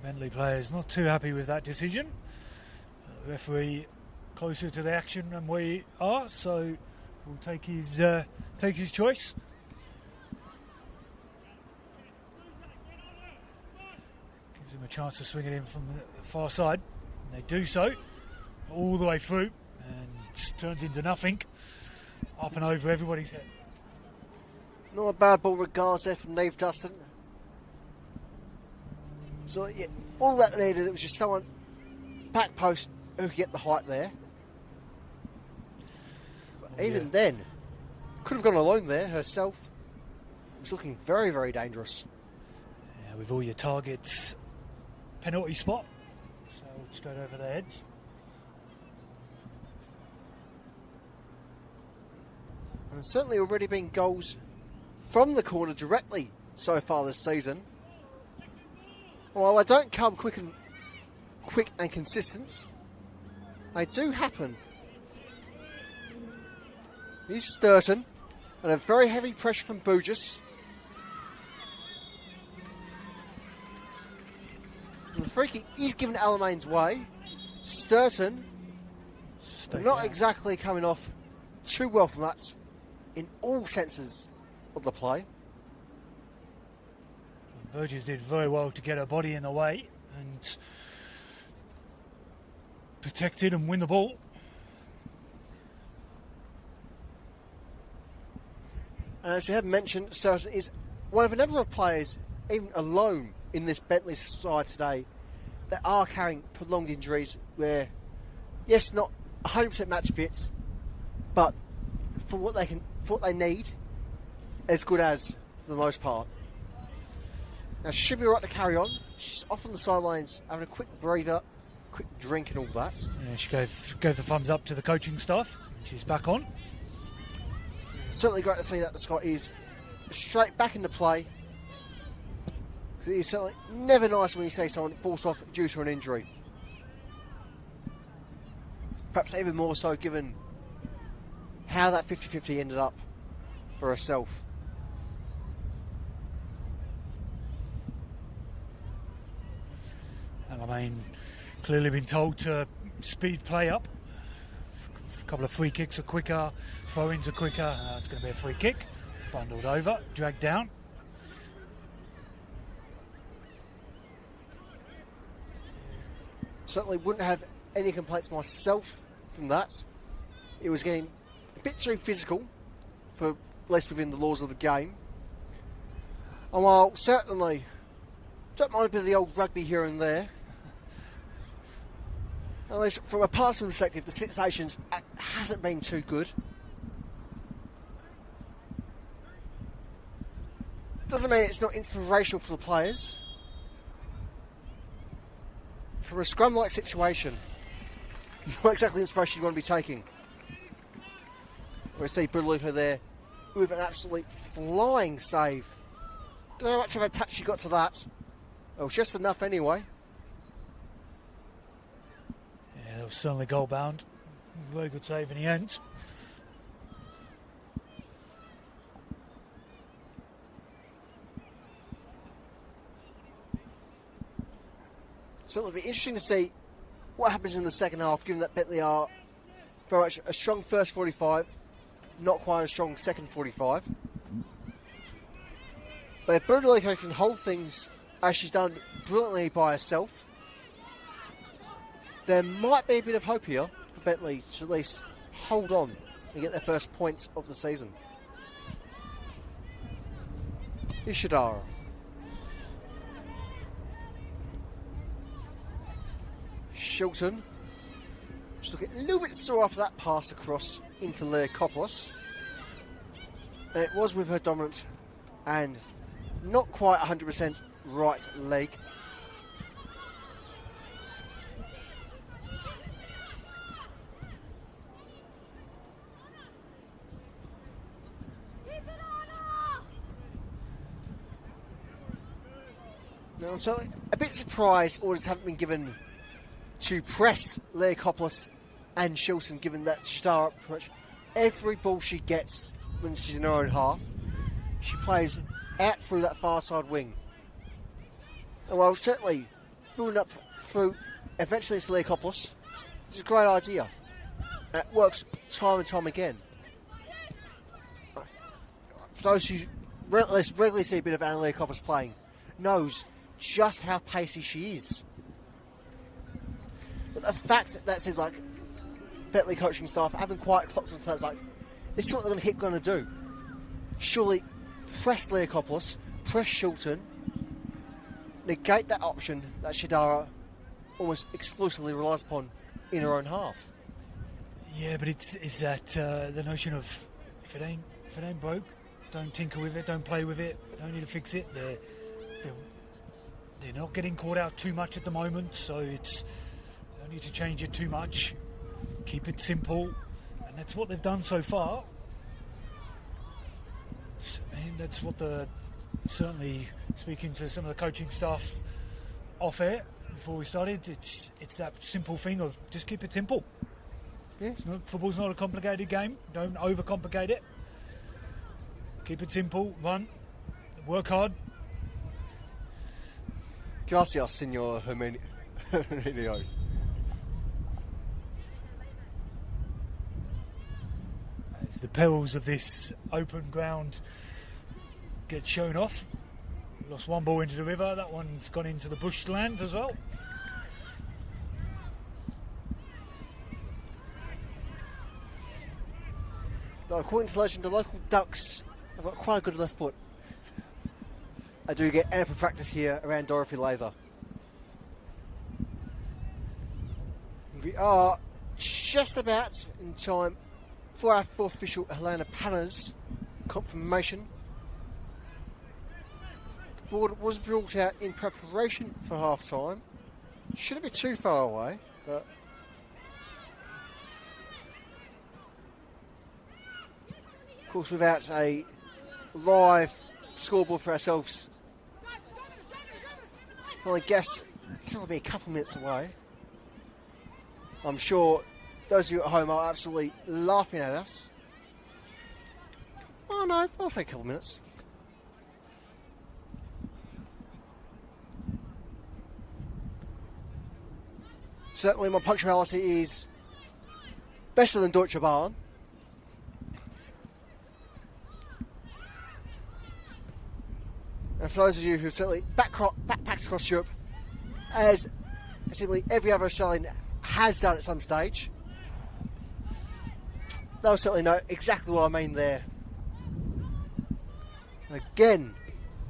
Bentleigh players not too happy with that decision. The referee closer to the action than we are, so we'll take his choice. Gives him a chance to swing it in from the far side. And they do so all the way through, and it turns into nothing. Up and over everybody's head. Not a bad ball regardless there from Nave Dustin. So yeah, all that needed, it was just someone back post who could get the height there. But even then, could have gone alone there herself. It was looking very, very dangerous. Yeah, with all your targets, penalty spot, so straight over their heads. And certainly already been goals from the corner directly so far this season. While they don't come quick and consistent, they do happen. He's Sturton. And a very heavy pressure from Burgess. And the free kick is given Alamein's way. Sturton not exactly coming off too well from that in all senses of the play. Burgess did very well to get her body in the way and protect it and win the ball. And as we have mentioned, Sturton is one of a number of players, even alone in this Bentleigh side today, that are carrying prolonged injuries where, yes, not 100% match fits, but for what they need, as good as for the most part. Now she should be all right to carry on. She's off on the sidelines having a quick breather, quick drink and all that. Yeah, she gave the thumbs up to the coaching staff. She's back on. Certainly great to see that the Scot is straight back into play. It's certainly never nice when you see someone forced off due to an injury. Perhaps even more so given how that 50-50 ended up for herself. Alamein clearly been told to speed play up. A couple of free kicks are quicker, throw-ins are quicker. It's going to be a free kick. Bundled over, dragged down. Certainly wouldn't have any complaints myself from that. It was getting a bit too physical, for at least within the laws of the game. And while certainly don't mind a bit of the old rugby here and there, at least from a passing perspective, the sensations hasn't been too good. Doesn't mean it's not inspirational for the players. From a scrum-like situation, not exactly the inspiration you want to be taking. We see Bentleigh there with an absolutely flying save. Don't know how much of a touch she got to that. It was just enough anyway. Yeah, that was certainly goal bound. Very good save in the end. So it'll be interesting to see what happens in the second half, given that Bentleigh are very much a strong first 45, not quite a strong second 45. But if Bentleigh can hold things as she's done brilliantly by herself, there might be a bit of hope here for Bentleigh to at least hold on and get their first points of the season. Ishidara. Shilton. Just looking a little bit sore after that pass across in for Leakopoulos. And it was with her dominant and not quite 100% right leg. Now, I'm so a bit surprised orders haven't been given to press Leakopoulos and Shilton, given that Shidara, pretty much every ball she gets when she's in her own half, she plays out through that far side wing. And while certainly building up through, eventually it's Leakopoulos, it's a great idea. It works time and time again. For those who regularly see a bit of Anna Leakopoulos playing, knows just how pacey she is. But the fact that seems like Bentleigh coaching staff haven't quite clocked on to, it's like, this is what they're going to keep going to do. Surely press Leakopoulos, press Shilton, negate that option that Shidara almost exclusively relies upon in her own half. Yeah, but it's that the notion of if it ain't broke, don't tinker with it, don't play with it, don't need to fix it. They're not getting caught out too much at the moment, so it's don't need to change it too much. Keep it simple, and that's what they've done so far. And that's what certainly speaking to some of the coaching staff off air before we started, it's that simple thing of just keep it simple. Yeah. Football's not a complicated game. Don't overcomplicate it. Keep it simple. Run. Work hard. Gracias, Senor Herminio. As the perils of this open ground get shown off. Lost one ball into the river. That one's gone into the bushland as well. Though according to legend, the local ducks have got quite a good left foot. I do get ample practice here around Dorothy Laver. We are just about in time for our fourth official, Helena Panner's confirmation. The board was brought out in preparation for half time. Shouldn't be too far away, but of course without a live scoreboard for ourselves, well, I guess it'll be a couple minutes away. I'm sure those of you at home are absolutely laughing at us. Oh no, I'll take a couple minutes. Certainly my punctuality is better than Deutsche Bahn. And for those of you who certainly backpacked across Europe, as simply every other Australian has done at some stage, they'll certainly know exactly what I mean there. And again,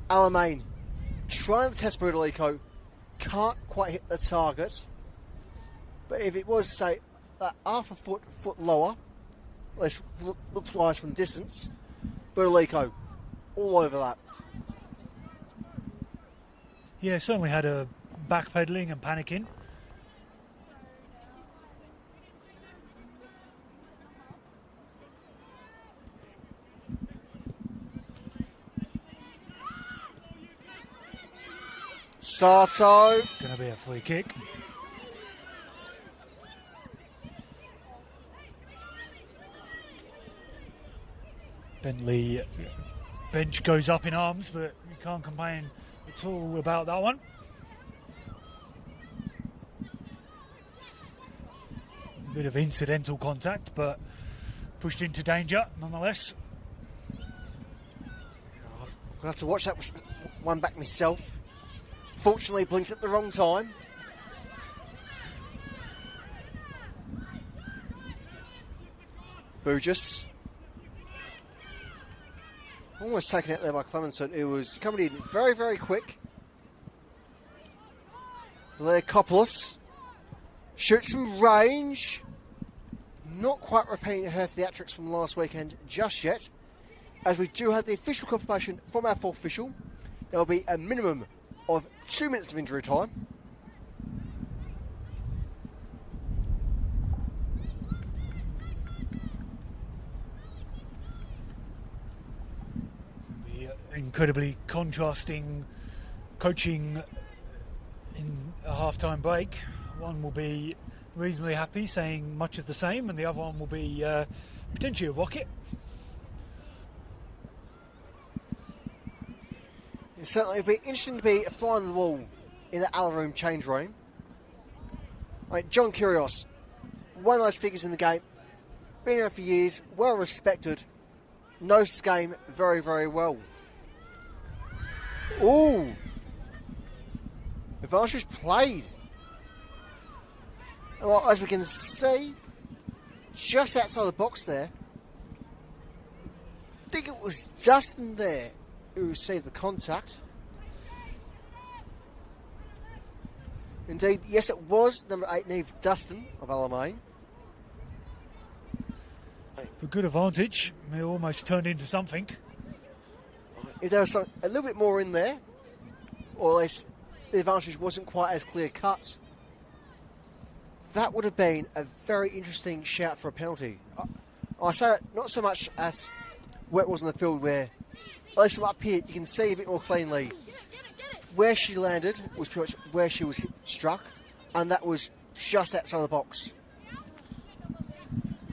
Alamein trying to test Brutal Eco, can't quite hit the target. But if it was, say, half a foot lower, at least looks wise from distance, Brutal Eco all over that. Yeah, certainly had a backpedaling and panicking. Sato. Going to be a free kick. Bentleigh bench goes up in arms, but you can't complain at all about that one. A bit of incidental contact, but pushed into danger nonetheless. I'm going to have to watch that one back myself. Fortunately, blinked at the wrong time. Burgess. Almost taken out there by Clemenson, who was coming in very, very quick. There, Kopoulos shoots from range. Not quite repeating her theatrics from last weekend just yet. As we do have the official confirmation from our fourth official, there will be a minimum of 2 minutes of injury time. Incredibly contrasting coaching in a half-time break. One will be reasonably happy, saying much of the same, and the other one will be potentially a rocket. It certainly would be interesting to be a fly on the wall in the Alamein change room. I mean, John Kyrgios, one of those figures in the game, been here for years, well respected, knows this game very, very well. Ooh! Advantage played. Well, as we can see, just outside the box there, I think it was Dustin there who received the contact. Indeed, yes, it was number 8, Neve Dustin of Alamein. A good advantage. It almost turned into something. If there was a little bit more in there, or at least the advantage wasn't quite as clear cut, that would have been a very interesting shout for a penalty. I say that not so much as where it was on the field, where, at least from up here, you can see a bit more cleanly where she landed was pretty much where she was struck, and that was just outside the box.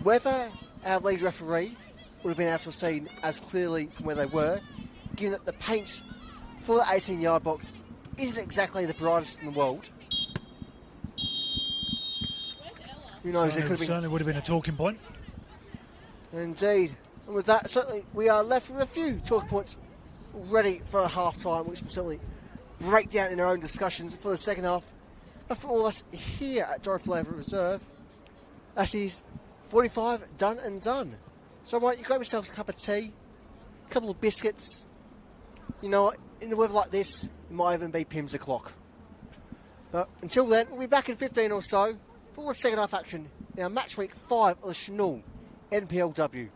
whether our lead referee would have been able to have seen as clearly from where they were, given that the paint for the 18-yard box isn't exactly the brightest in the world. Who knows, it could have been... Certainly would have been a talking point. Indeed. And with that, certainly we are left with a few talking points ready for a half-time, which will certainly break down in our own discussions for the second half. But for all of us here at Dorothy Laver Reserve, that is 45 done and done. So, right, you grab yourselves a cup of tea, a couple of biscuits. You know what, in the weather like this, it might even be Pim's o'clock. But until then, we'll be back in 15 or so for the second half action in our match week 5 of the Senol NPLW.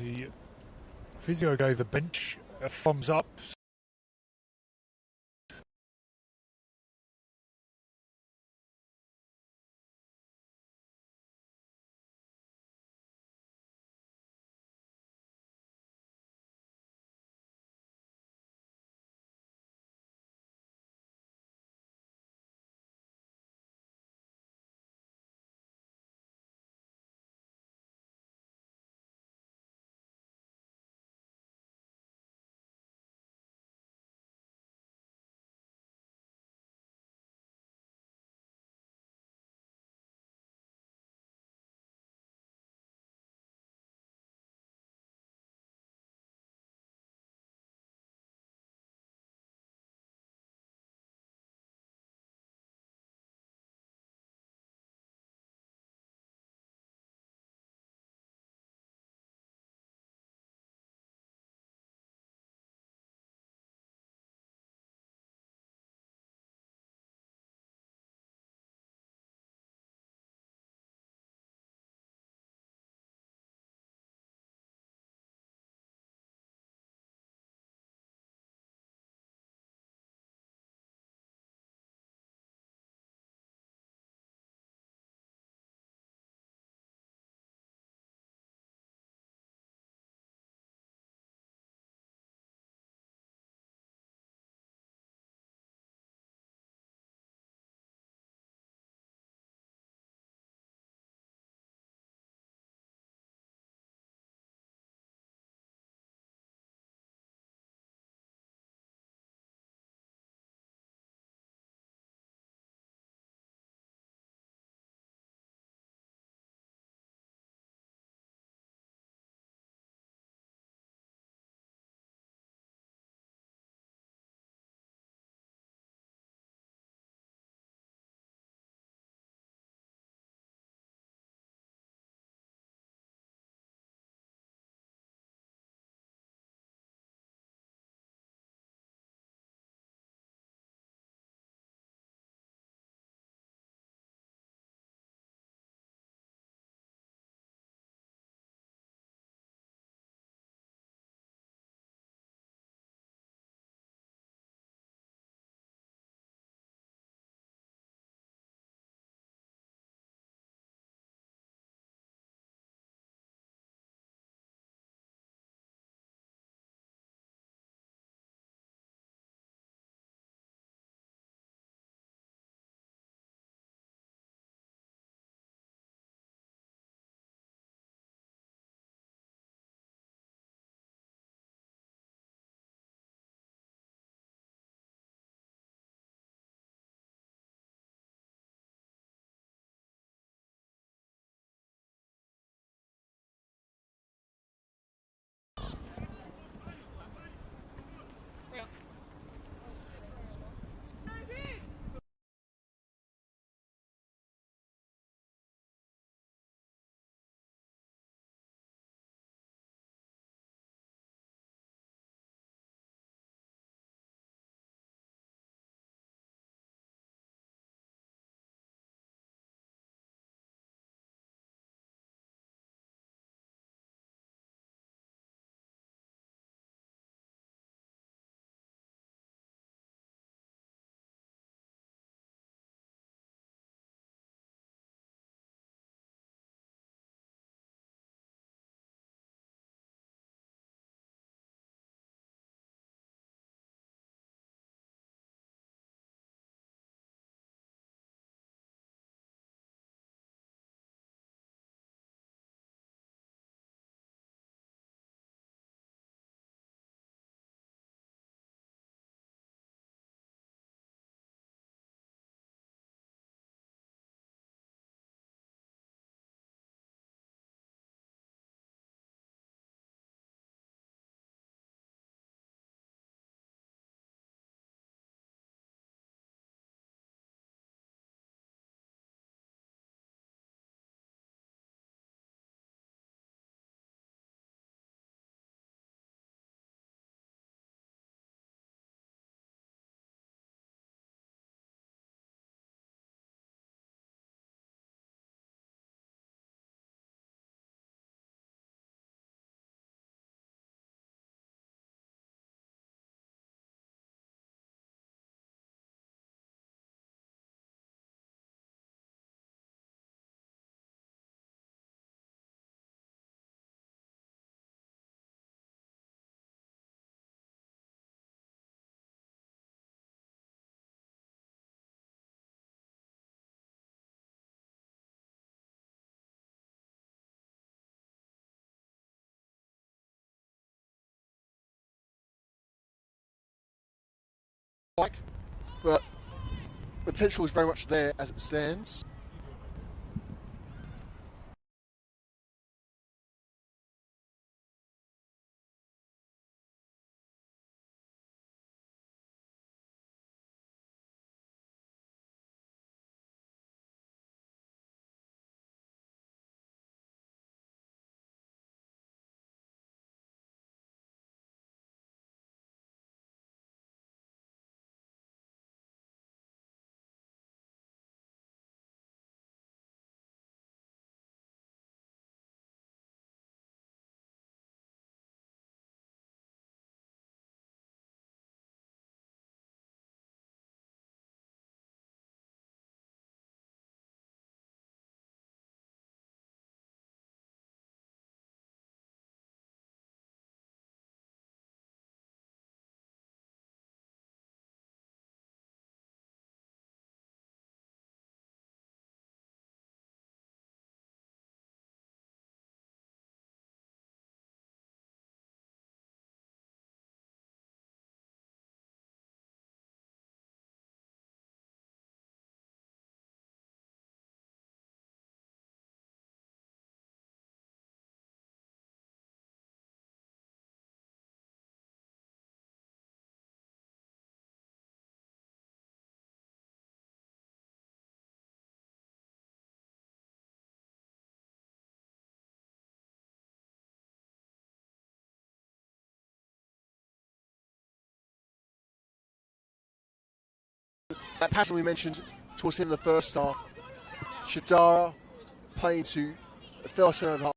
The physio gave the bench a thumbs up. like, but the potential is very much there as it stands. That pattern we mentioned towards the end of the first half, Shadara playing to Phil Senol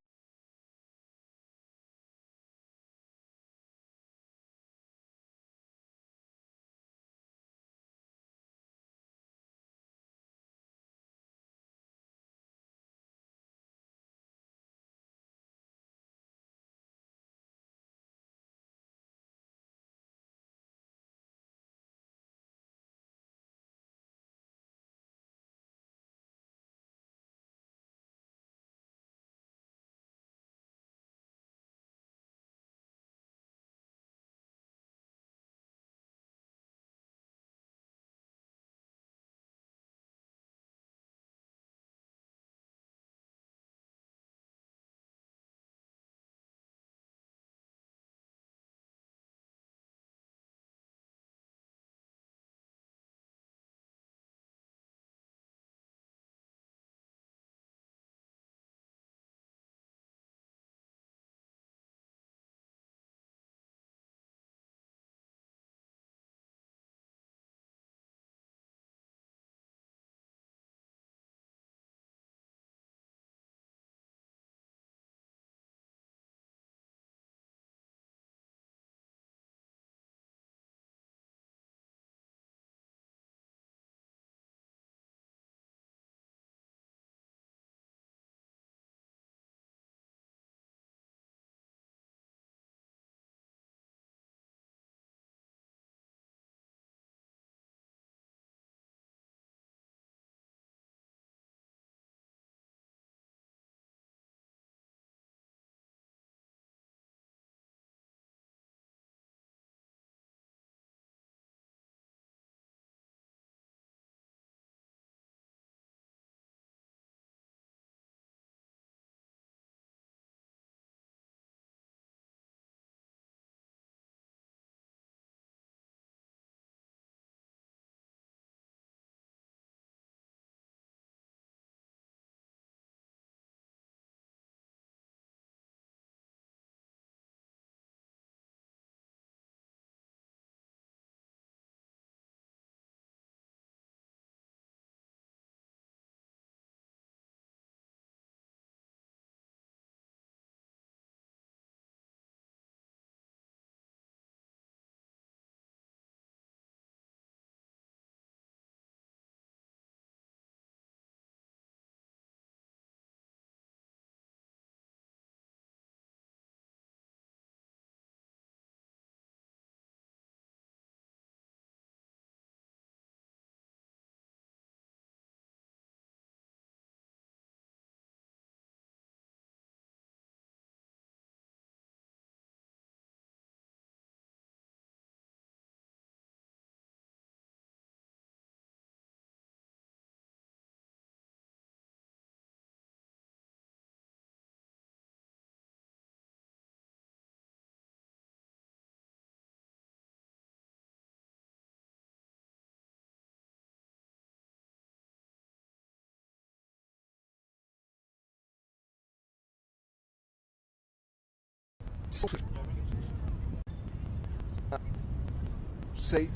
See.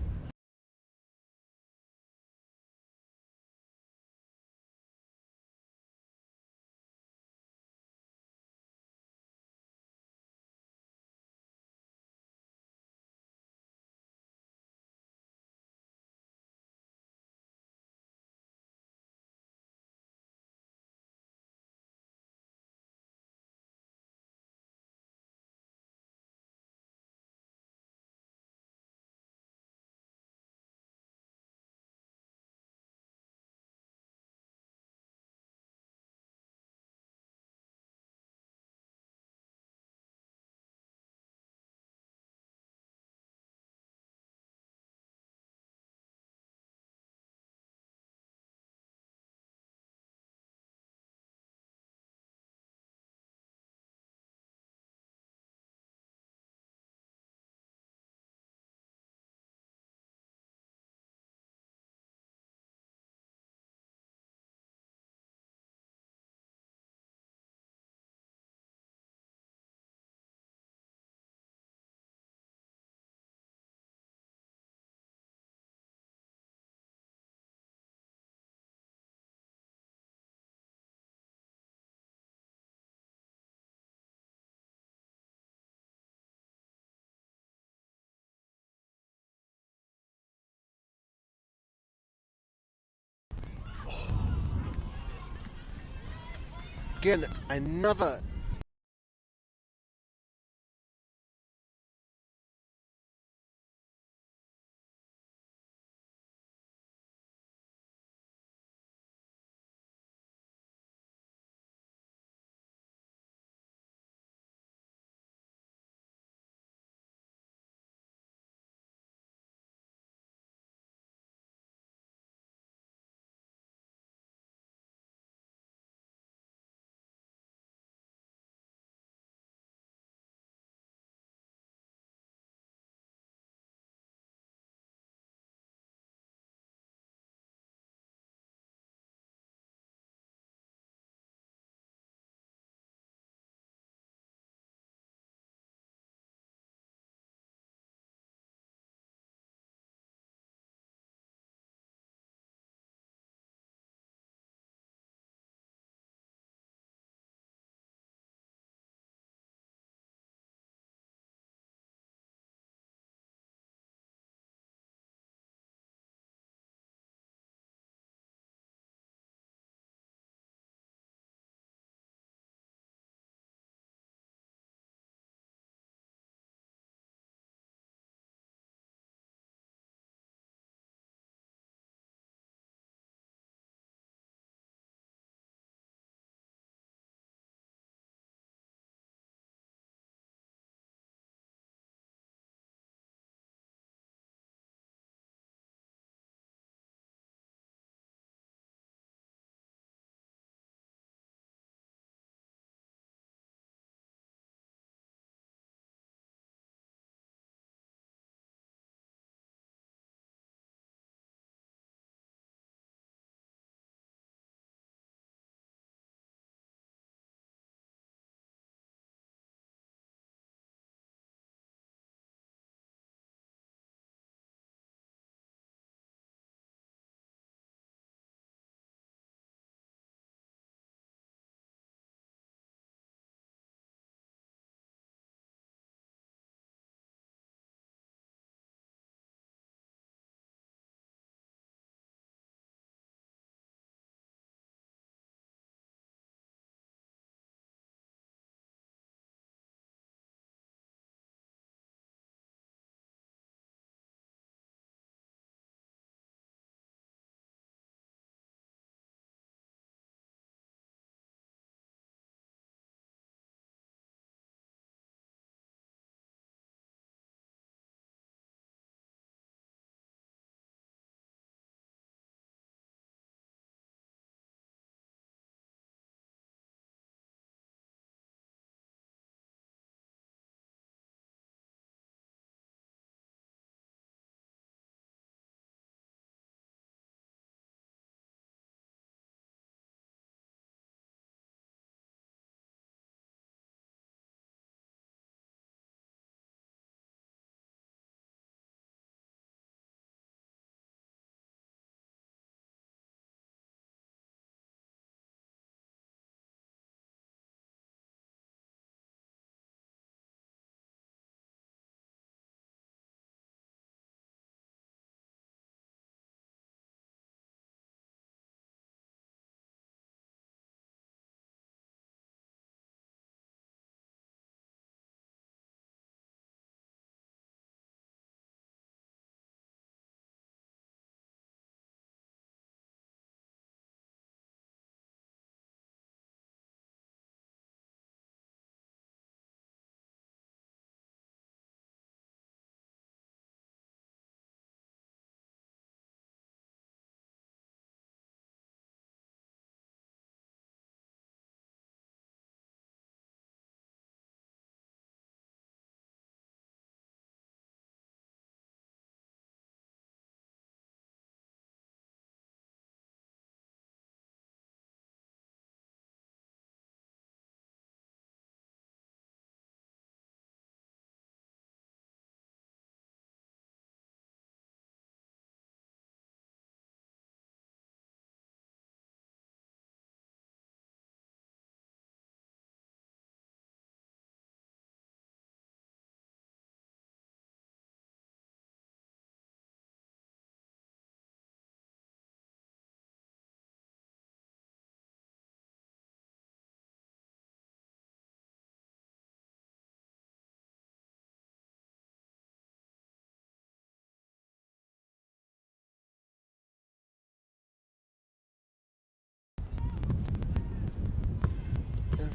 Again, another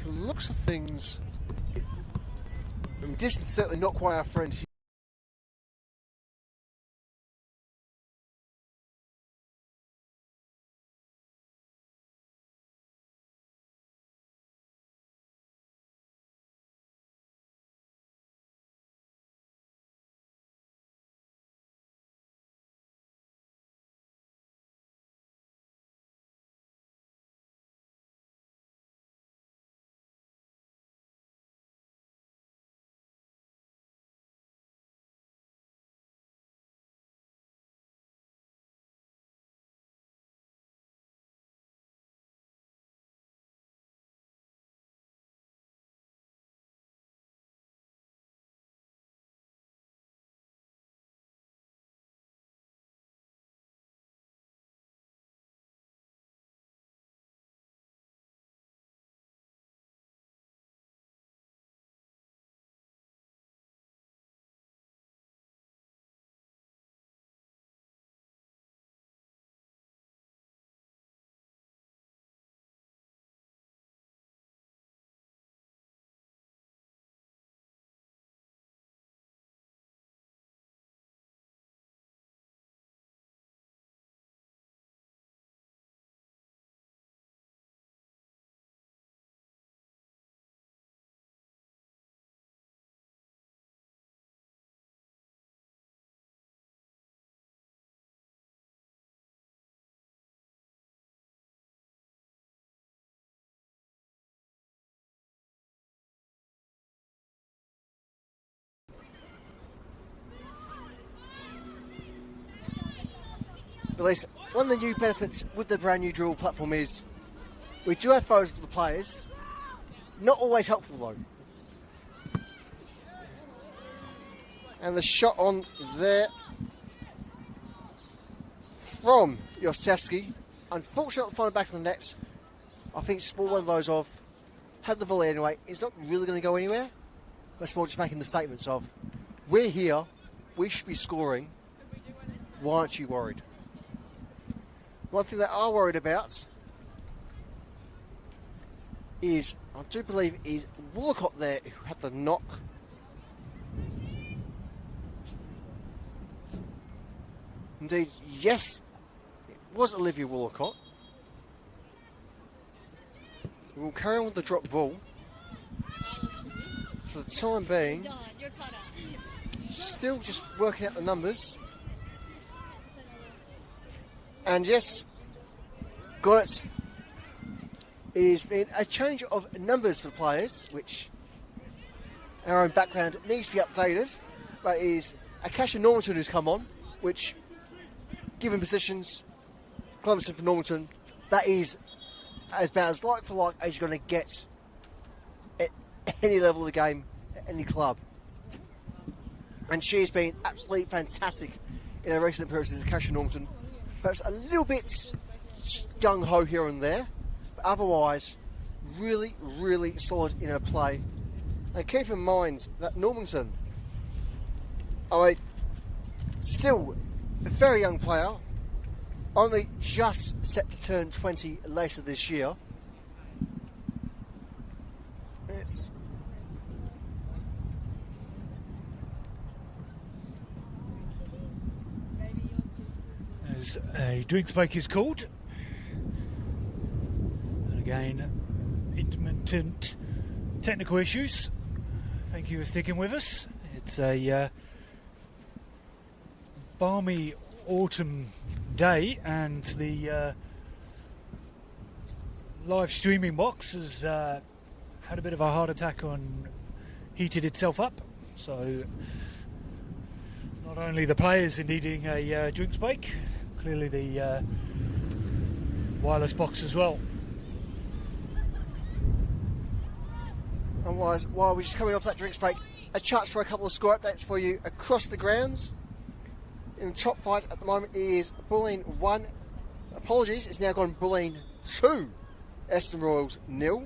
the looks of things, distance is certainly not quite our friend. But at least one of the new benefits with the brand new dual platform is we do have photos of the players. Not always helpful though. And the shot on there from Yosefsky. Unfortunately, not finding back on the net. I think it's more one of those of, had the volley anyway, it's not really going to go anywhere. That's more just making the statements of, we're here, we should be scoring, why aren't you worried? One thing they are worried about is, I do believe, is Woolacott there who had the knock. Indeed, yes, it was Olivia Woolacott. We'll carry on with the drop ball. For the time being, still just working out the numbers. And yes, got it. It has been a change of numbers for the players, which our own background needs to be updated. But it is Akasha Normanton who's come on, which, given positions, Clemson for Normanton, that is about as like for like as you're going to get at any level of the game, at any club. And she has been absolutely fantastic in her recent appearances, Akasha Normanton. Perhaps a little bit gung-ho here and there, but otherwise really, really solid in her play. And keep in mind that Normanton are still a very young player, only just set to turn 20 later this year. It's as a drinks break is called. And again, intermittent technical issues. Thank you for sticking with us. It's a balmy autumn day, and the live streaming box has had a bit of a heart attack on heated itself up. So not only the players are needing a drinks break, clearly the wireless box as well. Otherwise, while we're just coming off that drinks break, a chance for a couple of score updates for you across the grounds. In the top fight at the moment is Bulleen 1. Apologies, it's now gone Bulleen 2. Aston Royals 0.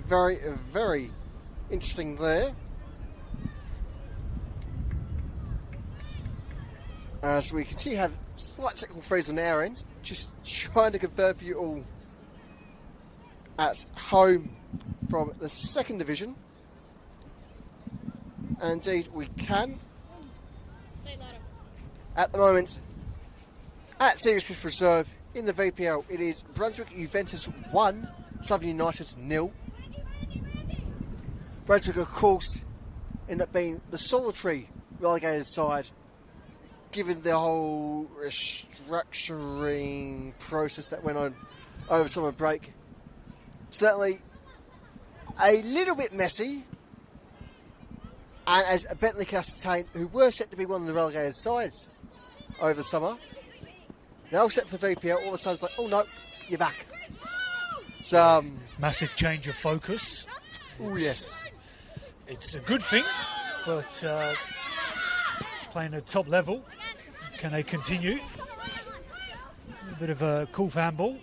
Very, very interesting there. As we continue to have slight technical freeze on our end, just trying to confirm for you all at home from the second division. And indeed we can. At the moment, at Senior Fifth Reserve in the VPL, it is Brunswick Juventus 1, Southern United 0. Brunswick, of course, ended up being the solitary relegated side, given the whole restructuring process that went on over summer break. Certainly a little bit messy, and as Bentleigh can ascertain, who were set to be one of the relegated sides over the summer, they're all set for VPL. All of a sudden it's like, oh no, you're back. So, massive change of focus. Oh yes. It's a good thing, but playing at top level, can they continue? A bit of a cool fan ball.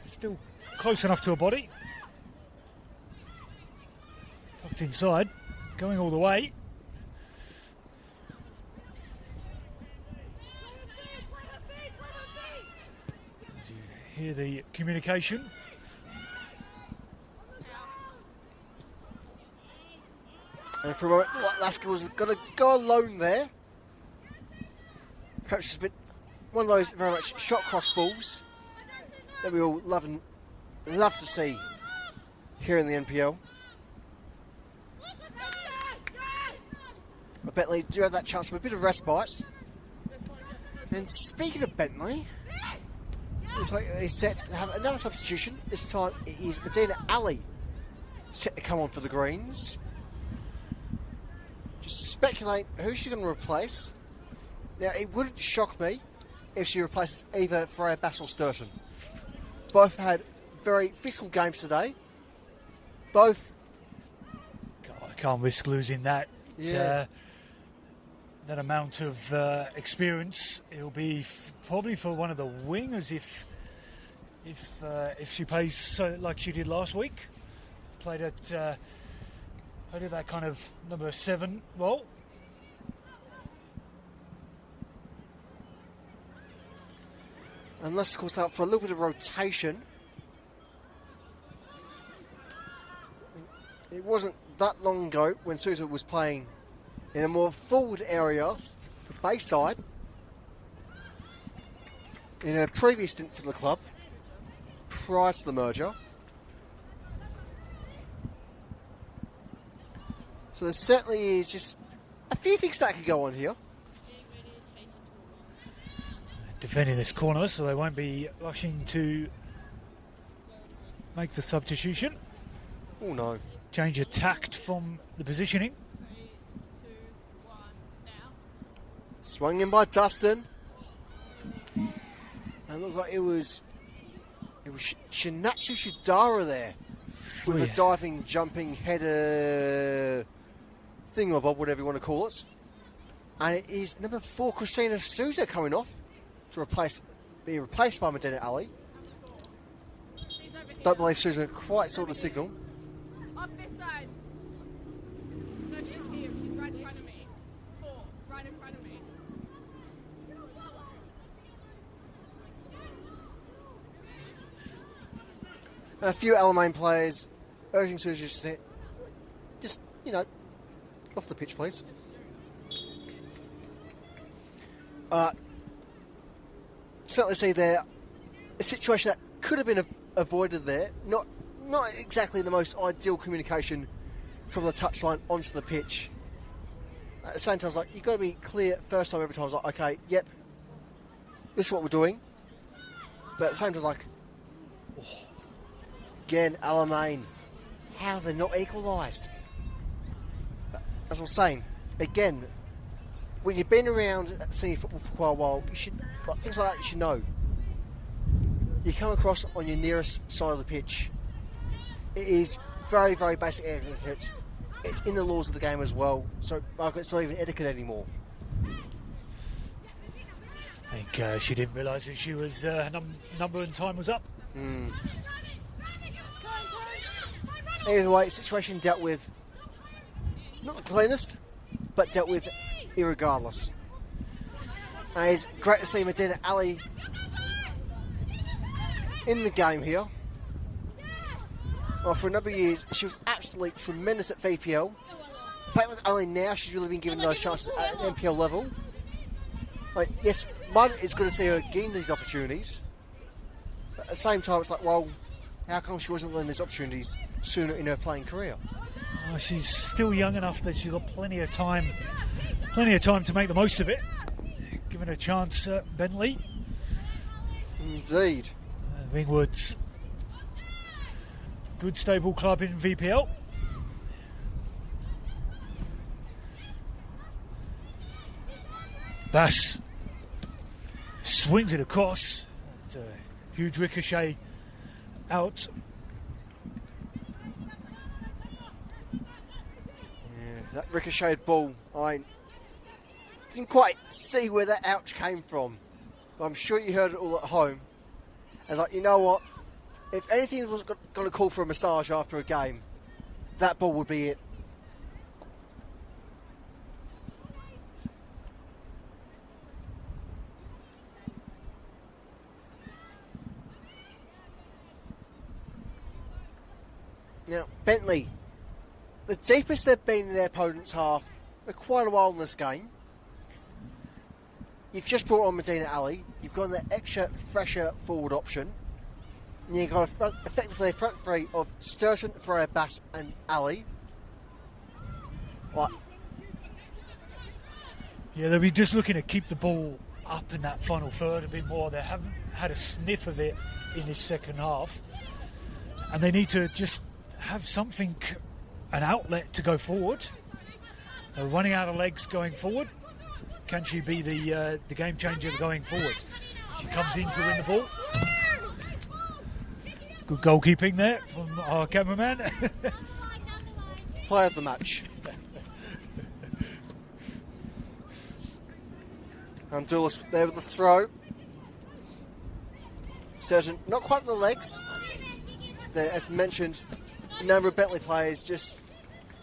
Still close enough to a body. Tucked inside, going all the way. You hear the communication. And for a moment, Lasker was going to go alone there. Perhaps just a bit, one of those very much shot cross balls that we all love to see here in the NPL. But Bentleigh do have that chance for a bit of respite. And speaking of Bentleigh, looks like he's set to have another substitution. This time it is Medina Ali set to come on for the Greens. Just speculate who she's going to replace. Now, it wouldn't shock me if she replaces either Freya Bass or Sturton. Both had very physical games today. Both. God, I can't risk losing that. Yeah. That amount of experience. It'll be probably for one of the wingers if she plays so like she did last week. Played at that kind of number 7 role. Unless, of course, out for a little bit of rotation. It wasn't that long ago when Sousa was playing in a more forward area for Bayside in a previous stint for the club prior to the merger. So there certainly is just a few things that could go on here. Defending this corner, so they won't be rushing to make the substitution. Oh no. Change of tact from the positioning. Swung in by Dustin. And it looked like it was Shinatsu Shidara there with a diving, jumping header thingamabob, whatever you want to call it. And it is number 4, Christina Sousa, coming off to be replaced by Medina Ali. Don't believe Sousa quite saw the signal. Off this side. No, she's here. She's right in front of me. 4, right in front of me. And a few Alamein players urging Sousa to sit. Just, off the pitch, please. Certainly see there a situation that could have been avoided there. Not exactly the most ideal communication from the touchline onto the pitch. At the same time, I was like, you've got to be clear first time every time. I was like, okay, yep, this is what we're doing. But at the same time, I was like, again, Alamein, how they're not equalised. As I was saying, again, when you've been around senior football for quite a while, you should, things like that, you should know. You come across on your nearest side of the pitch. It is very, very basic etiquette. It's in the laws of the game as well, so it's not even etiquette anymore. I think she didn't realise that she was number and time was up. Either way, situation dealt with, not the cleanest, but dealt with irregardless. And it's great to see Medina Ali in the game here. Well, for a number of years, she was absolutely tremendous at VPL. The fact that only now she's really been given those chances at an NPL level. Like, yes, one, it's good to see her getting these opportunities. But at the same time, it's like, well, how come she wasn't learning these opportunities sooner in her playing career? Oh, she's still young enough that she's got plenty of time to make the most of it. Given a chance, Bentleigh. Indeed. Ringwood's good stable club in VPL. Bass swings it across. It's a huge ricochet out. Yeah, that ricocheted ball, I didn't quite see where that ouch came from. But I'm sure you heard it all at home. I was like, you know what? If anything was going to call for a massage after a game, that ball would be it. Now, Bentleigh, the deepest they've been in their opponent's half for quite a while in this game. You've just brought on Medina Ali. You've got that extra, fresher forward option. And you've got effectively a front three of Sturgeon, Freya, Bass and Ali. Right. Yeah, they'll be just looking to keep the ball up in that final third a bit more. They haven't had a sniff of it in this second half. And they need to just have something, an outlet to go forward. They're running out of legs going forward. Can she be the game changer going forward? She comes in to win the ball. Good goalkeeping there from our cameraman. Player of the match. And Dulles there with the throw. Surgeon, not quite the legs. There, as mentioned, a number of Bentleigh players just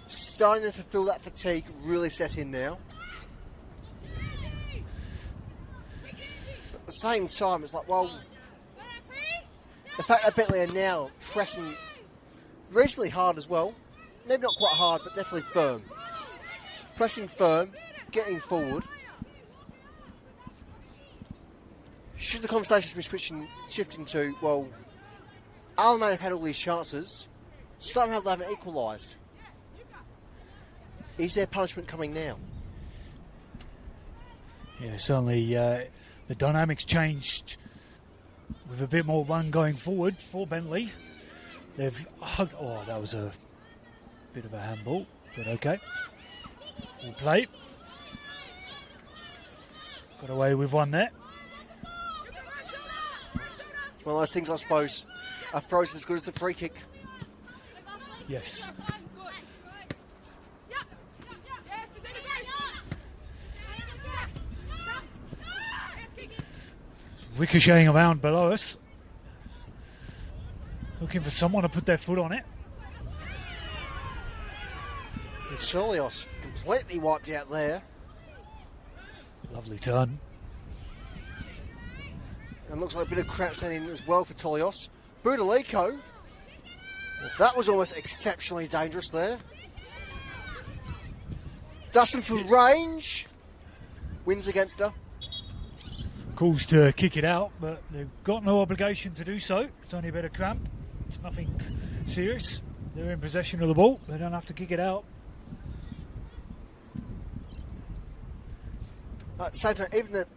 starting to feel that fatigue really set in now. At the same time, it's like, well, the fact that Bentleigh are now pressing reasonably hard as well, maybe not quite hard, but definitely firm. Pressing firm, getting forward. Should the conversation be shifting to, well, Alamein have had all these chances, somehow they haven't equalised. Is there punishment coming now? Yeah, certainly the dynamics changed with a bit more run going forward for Bentleigh. They've hugged. Oh, that was a bit of a handball, but okay. We'll play. Got away with one there. It's one of those things, I suppose. A throw's as good as a free kick. Yes. Ricocheting around below us. Looking for someone to put their foot on it. Solios completely wiped out there. Lovely turn. And looks like a bit of crap setting in as well for Tolios. Boudaliko. That was almost exceptionally dangerous there. Dustin from range. Wins against her. Calls to kick it out, but they've got no obligation to do so. It's only a bit of cramp. It's nothing serious. They're in possession of the ball. They don't have to kick it out. Same time,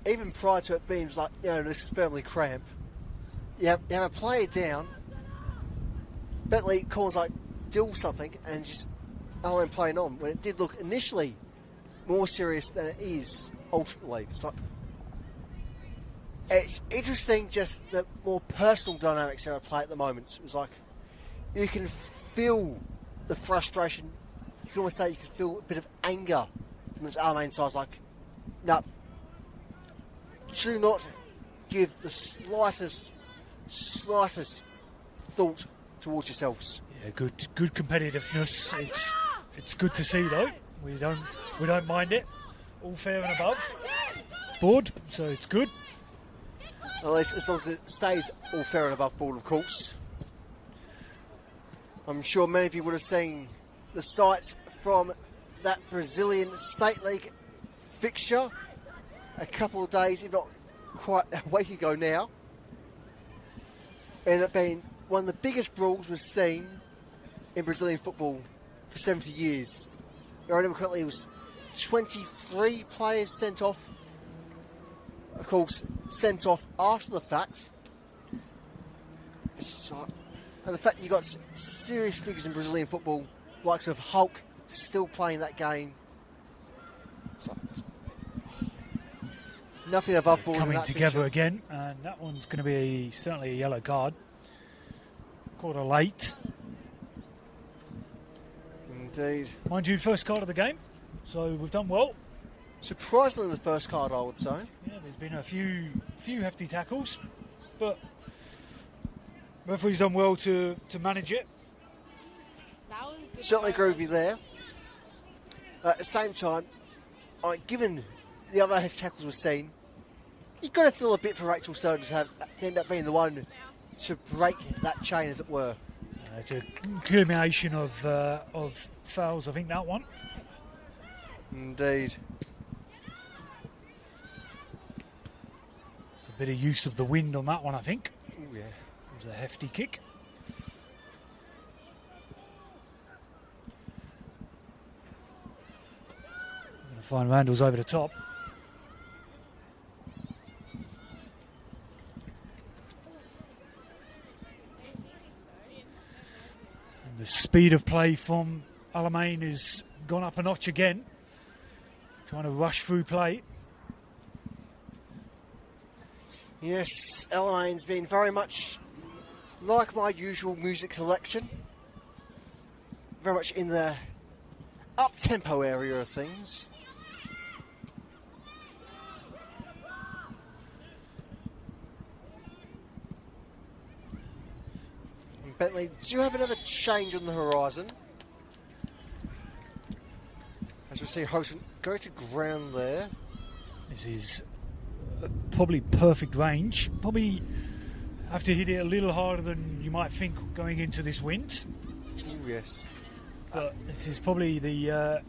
even prior to it being like, you know, this is firmly cramp, you have a player down, Bentleigh calls like, do something, and just Alamein playing on, when it did look initially more serious than it is ultimately. It's interesting, just the more personal dynamics that are at play at the moment. It was like, you can feel the frustration, you can almost say you can feel a bit of anger from this Alamein side. It's like, no, do not give the slightest thought towards yourselves. Yeah, good competitiveness. It's good to see though. We don't mind it. All fair and above board, so it's good. At least as long as it stays all fair and above board, of course. I'm sure many of you would have seen the sights from that Brazilian State League fixture a couple of days, if not quite a week ago now. Ended up being one of the biggest brawls we've seen in Brazilian football for 70 years. If I remember correctly, it was 23 players sent off. Of course, sent off after the fact. And the fact that you've got serious figures in Brazilian football, likes of Hulk, still playing that game. So, nothing above board. Coming in that together picture. again, and that one's going to be certainly a yellow card. Quarter late. Indeed. Mind you, first card of the game, so we've done well. Surprisingly, the first card, I would say. Yeah, there's been a few hefty tackles, but referee's done well to manage it. That was good. Certainly agree with you there. At the same time, given the other hefty tackles we've seen, you've got to feel a bit for Rachel Stone to end up being the one to break that chain, as it were. It's a accumulation of fouls, I think, that one. Indeed. A bit of use of the wind on that one, I think. Ooh, yeah. It was a hefty kick. Going to find Randall's over the top. And the speed of play from Alamein has gone up a notch again. Trying to rush through play. Yes, Alamein's been very much like my usual music selection. Very much in the up-tempo area of things. And Bentleigh, do you have another change on the horizon? As we see Hosen go to ground there. This is probably perfect range. Probably have to hit it a little harder than you might think going into this wind. Ooh, yes. But this is probably the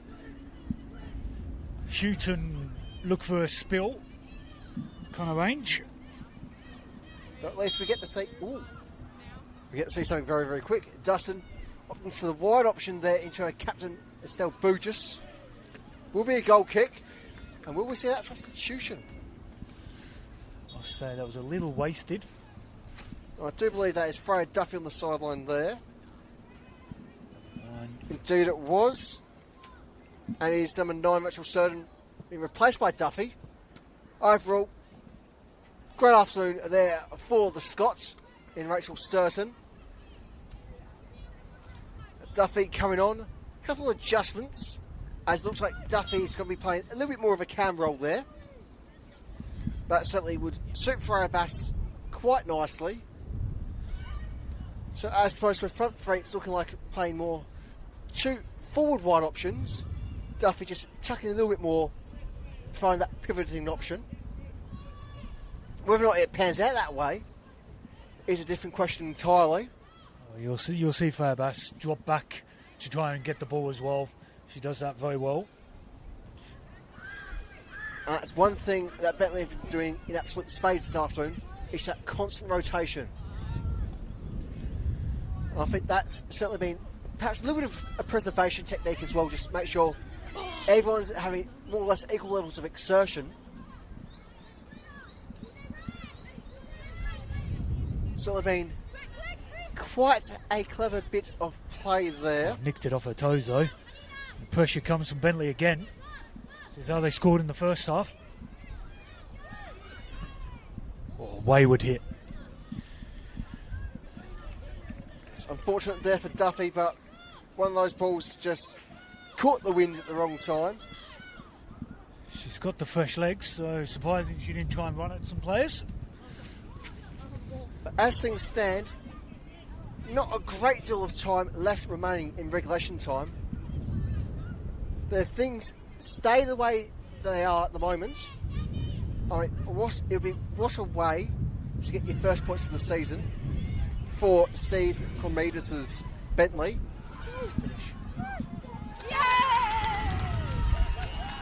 shoot and look for a spill kind of range. But at least we get to see. Ooh, we get to see something very, very quick. Dustin opting for the wide option there into a captain Estelle Burgess. Will be a goal kick, and will we see that substitution? I'll say that was a little wasted. I do believe that is Freya Duffy on the sideline there. And Indeed it was. And it is number 9, Rachel Certain, being replaced by Duffy. Overall, great afternoon there for the Scots in Rachel Certain. Duffy coming on. A couple of adjustments, as it looks like Duffy is going to be playing a little bit more of a cam role there. That certainly would suit Freya Bass quite nicely. So as opposed to a front three, it's looking like playing more 2 forward wide options. Duffy just tucking a little bit more, trying that pivoting option. Whether or not it pans out that way is a different question entirely. you'll see Freya Bass drop back to try and get the ball as well. She does that very well. That's one thing that Bentleigh have been doing in absolute spades this afternoon, is that constant rotation. I think that's certainly been perhaps a little bit of a preservation technique as well, just to make sure everyone's having more or less equal levels of exertion. Certainly been quite a clever bit of play there. Nicked it off her toes though. The pressure comes from Bentleigh again. This is how they scored in the first half. Oh, wayward hit. It's unfortunate there for Duffy, but one of those balls just caught the wind at the wrong time. She's got the fresh legs, so surprising she didn't try and run at some players. But as things stand, not a great deal of time left remaining in regulation time. But if things stay the way they are at the moment, I mean, it would be what a way to get your first points of the season for Steve Cormidis' Bentleigh. Finish.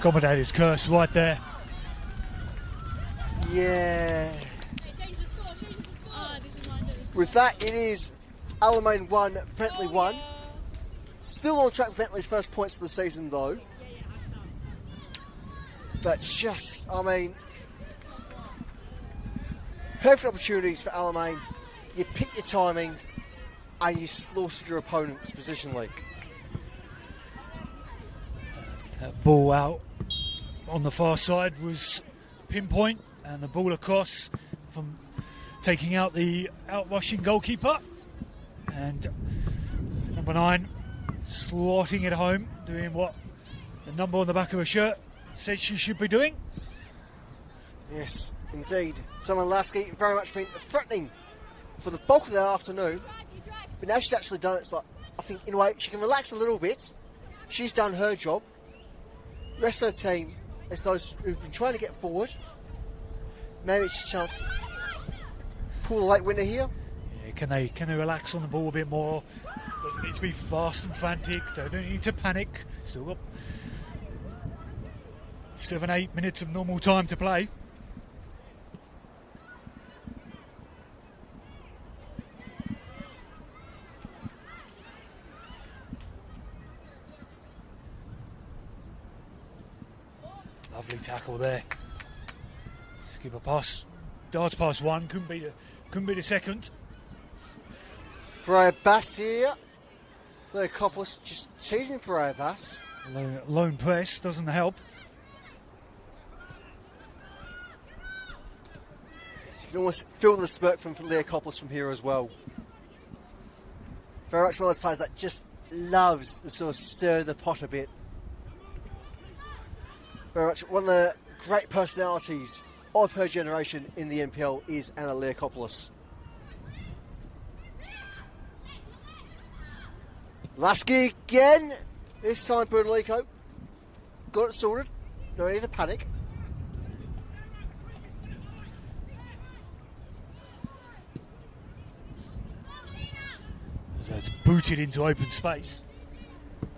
Commentator's curse right there. Yeah. Change the score, this is mine, With that, it is Alamein 1, Bentleigh 1. Still on track for Bentley's first points of the season, though. But just, I mean, perfect opportunities for Alamein. You pick your timings and you slaughtered your opponents positionally. That ball out on the far side was pinpoint, and the ball across from taking out the out-rushing goalkeeper. And number 9 slotting it home, doing what the number on the back of her shirt said she should be doing. Yes, indeed. Senol Lasky very much been threatening for the bulk of the afternoon. But now she's actually done it, it's like, I think, in a way, she can relax a little bit. She's done her job. The rest of the team is those who've been trying to get forward. Maybe it's a chance to pull the late winner here. Yeah, can they relax on the ball a bit more? Doesn't need to be fast and frantic. They don't need to panic. Still got 7-8 minutes of normal time to play. Lovely tackle there. Skip a pass. Darts past one. Couldn't be the second. For a Bass here. The Coppers just teasing for a Bass. Lone press doesn't help. You can almost feel the smirk from Leah Coppers from here as well. Very much one of those players that just loves to sort of stir the pot a bit. Very much one of the great personalities of her generation in the NPL is Anna Leakopoulos. Lasky again. This time Bentleigh got it sorted. No need to panic. So it's booted into open space.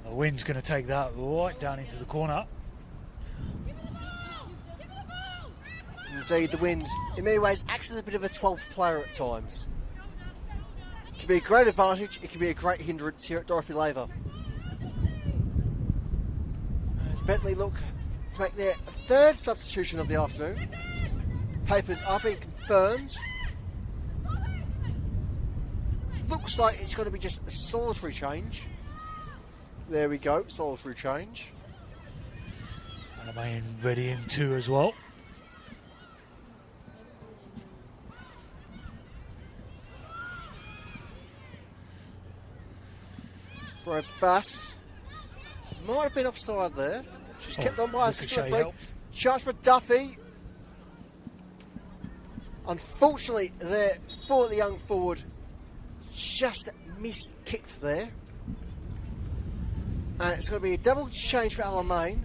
The wind's going to take that right down into the corner. Indeed, the wind, in many ways, acts as a bit of a 12th player at times. It can be a great advantage, it can be a great hindrance here at Dorothy Laver. As Bentleigh look to make their third substitution of the afternoon. Papers are being confirmed. Looks like it's going to be just a solitary change. There we go, solitary change. Alamein ready in 2 as well. For a Bass. Might have been offside there. She's kept on by assistant referee. Chance for Duffy. Unfortunately, there for the young forward, just missed kicked there. And it's going to be a double change for Alamein.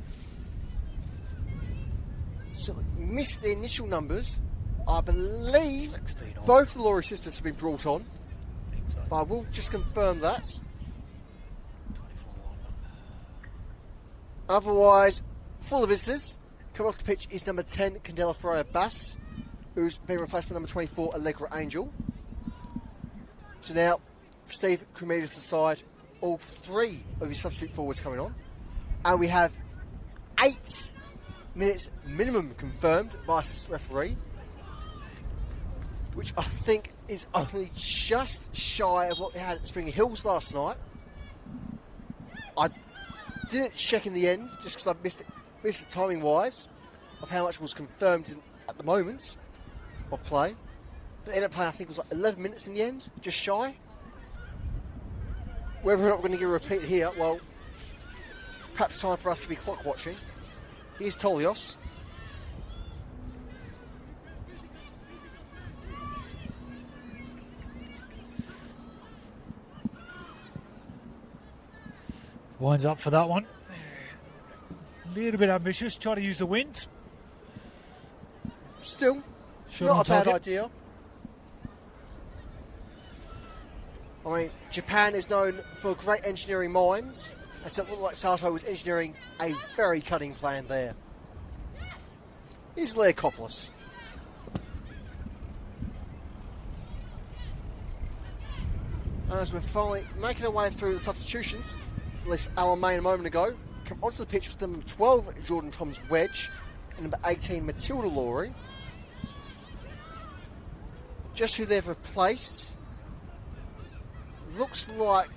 So missed the initial numbers. I believe both the Laurie sisters have been brought on. But I will just confirm that. Otherwise, for the visitors, coming off the pitch is number 10, Candela Freya Bass, who's been replaced by number 24, Allegra Angel. So now, for Steve Cremidas' side, all 3 of his substitute forwards coming on. And we have 8 minutes minimum confirmed by assistant referee, which I think is only just shy of what they had at Spring Hills last night. I didn't check in the end, just because I missed it timing-wise, of how much was confirmed at the moment of play. But the end of play, I think, was like 11 minutes in the end, just shy. Whether or not we're going to get a repeat here, well, perhaps time for us to be clock watching. Here's Tolios. Winds up for that one. A little bit ambitious, try to use the wind. Still, Shot not on a bad target. idea. I mean, Japan is known for great engineering minds, and so it looked like Sato was engineering a very cunning plan there. Here's Leocopolis. As we're finally making our way through the substitutions, left Alamein a moment ago, come onto the pitch with number 12, Jordan Tom's Wedge, and number 18, Matilda Laurie. Just who they've replaced, looks like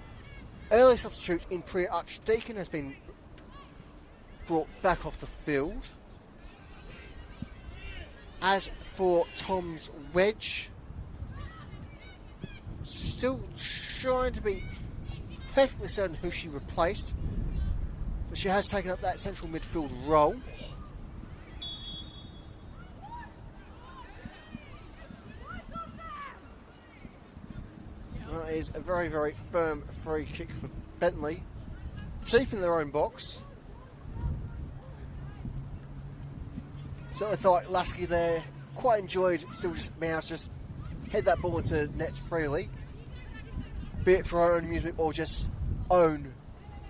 early substitute in Priya Archdeacon has been brought back off the field. As for Tom's Wedge, still trying to be perfectly certain who she replaced, but she has taken up that central midfield role. That is a very, very firm free kick for Bentleigh, deep in their own box. Certainly felt like Lasky there quite enjoyed still just being able to just head that ball into the nets freely, be it for her own amusement or just own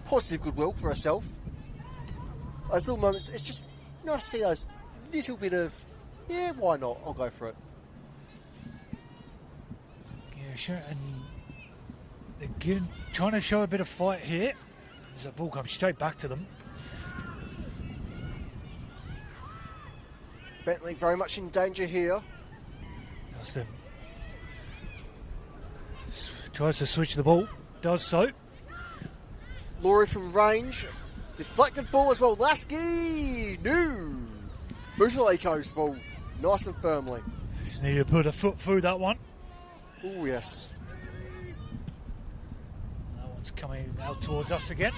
positive goodwill for herself. Those little moments, it's just nice to see those little bit of, yeah, why not, I'll go for it. Yeah, sure, and again, trying to show a bit of fight here, as the ball comes straight back to them. Bentleigh very much in danger here. Justin tries to switch the ball, does so. Laurie from range, deflected ball as well. Lasky, no. Butaleiko's ball, nice and firmly. Just need to put a foot through that one. Oh yes. That one's coming out towards us again,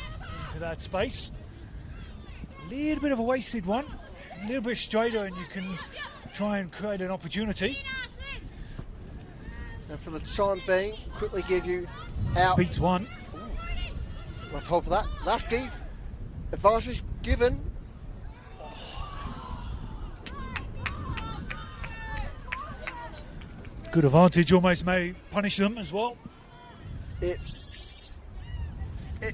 into that space. A little bit of a wasted one. A little bit straighter and you can try and create an opportunity. And for the time being, quickly give you out. Beats one. Left hold for that. Lasky, advantage given. Good advantage, almost may punish them as well. It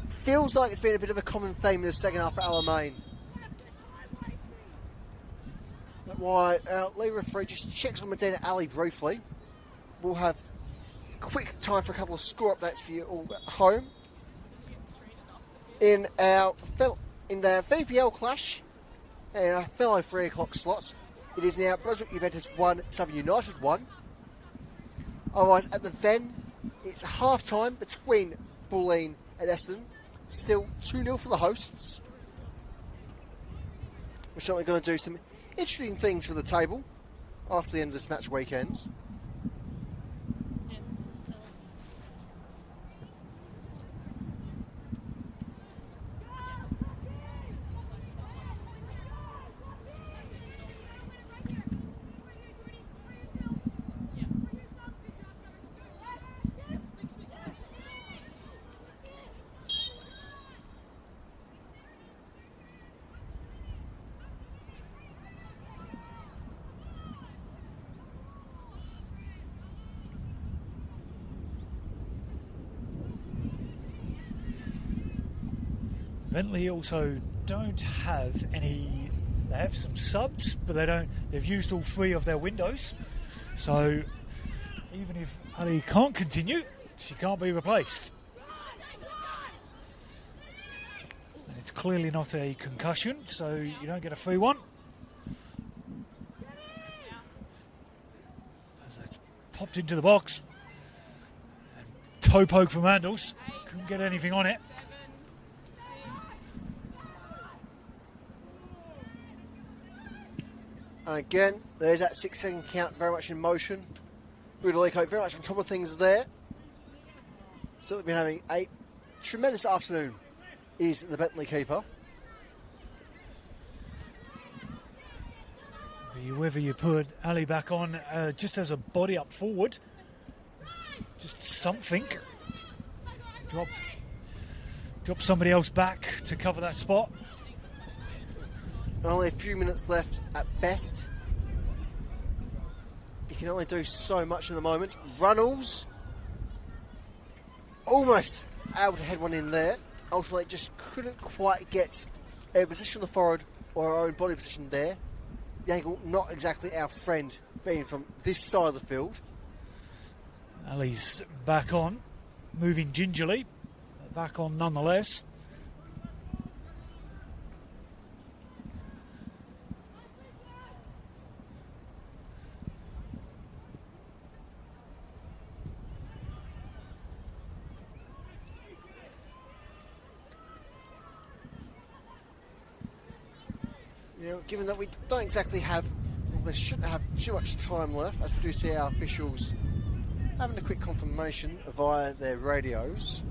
feels like it's been a bit of a common theme in the second half for Alamein. Why Lee referee just checks on Medina Ali briefly. We'll have quick time for a couple of score updates for you all at home. In our VPL clash, and our fellow 3 o'clock slots, it is now Brunswick Juventus 1, Southern United 1. Otherwise, at the Ven, it's half time between Bulleen and Essendon. Still 2-0 for the hosts. We're certainly going to do some interesting things for the table after the end of this match weekend. Bentleigh also don't have any. They have some subs, but they don't. They've used all 3 of their windows, so even if Ali can't continue, she can't be replaced. And it's clearly not a concussion, so you don't get a free one. As that popped into the box, and toe poke from Randalls, couldn't get anything on it. And again, there's that 6-second count very much in motion. Butaleiko very much on top of things there. Certainly been having a tremendous afternoon, is the Bentleigh keeper. Whether you put Ali back on just as a body up forward, just something. Drop somebody else back to cover that spot. Only a few minutes left at best. You can only do so much in the moment. Runnels almost able to head one in there. Ultimately, just couldn't quite get a position on the forward or our own body position there. The angle not exactly our friend, being from this side of the field. Ali's back on, moving gingerly, back on nonetheless. Given that we don't exactly have, well, they shouldn't have too much time left, as we do see our officials having a quick confirmation via their radios.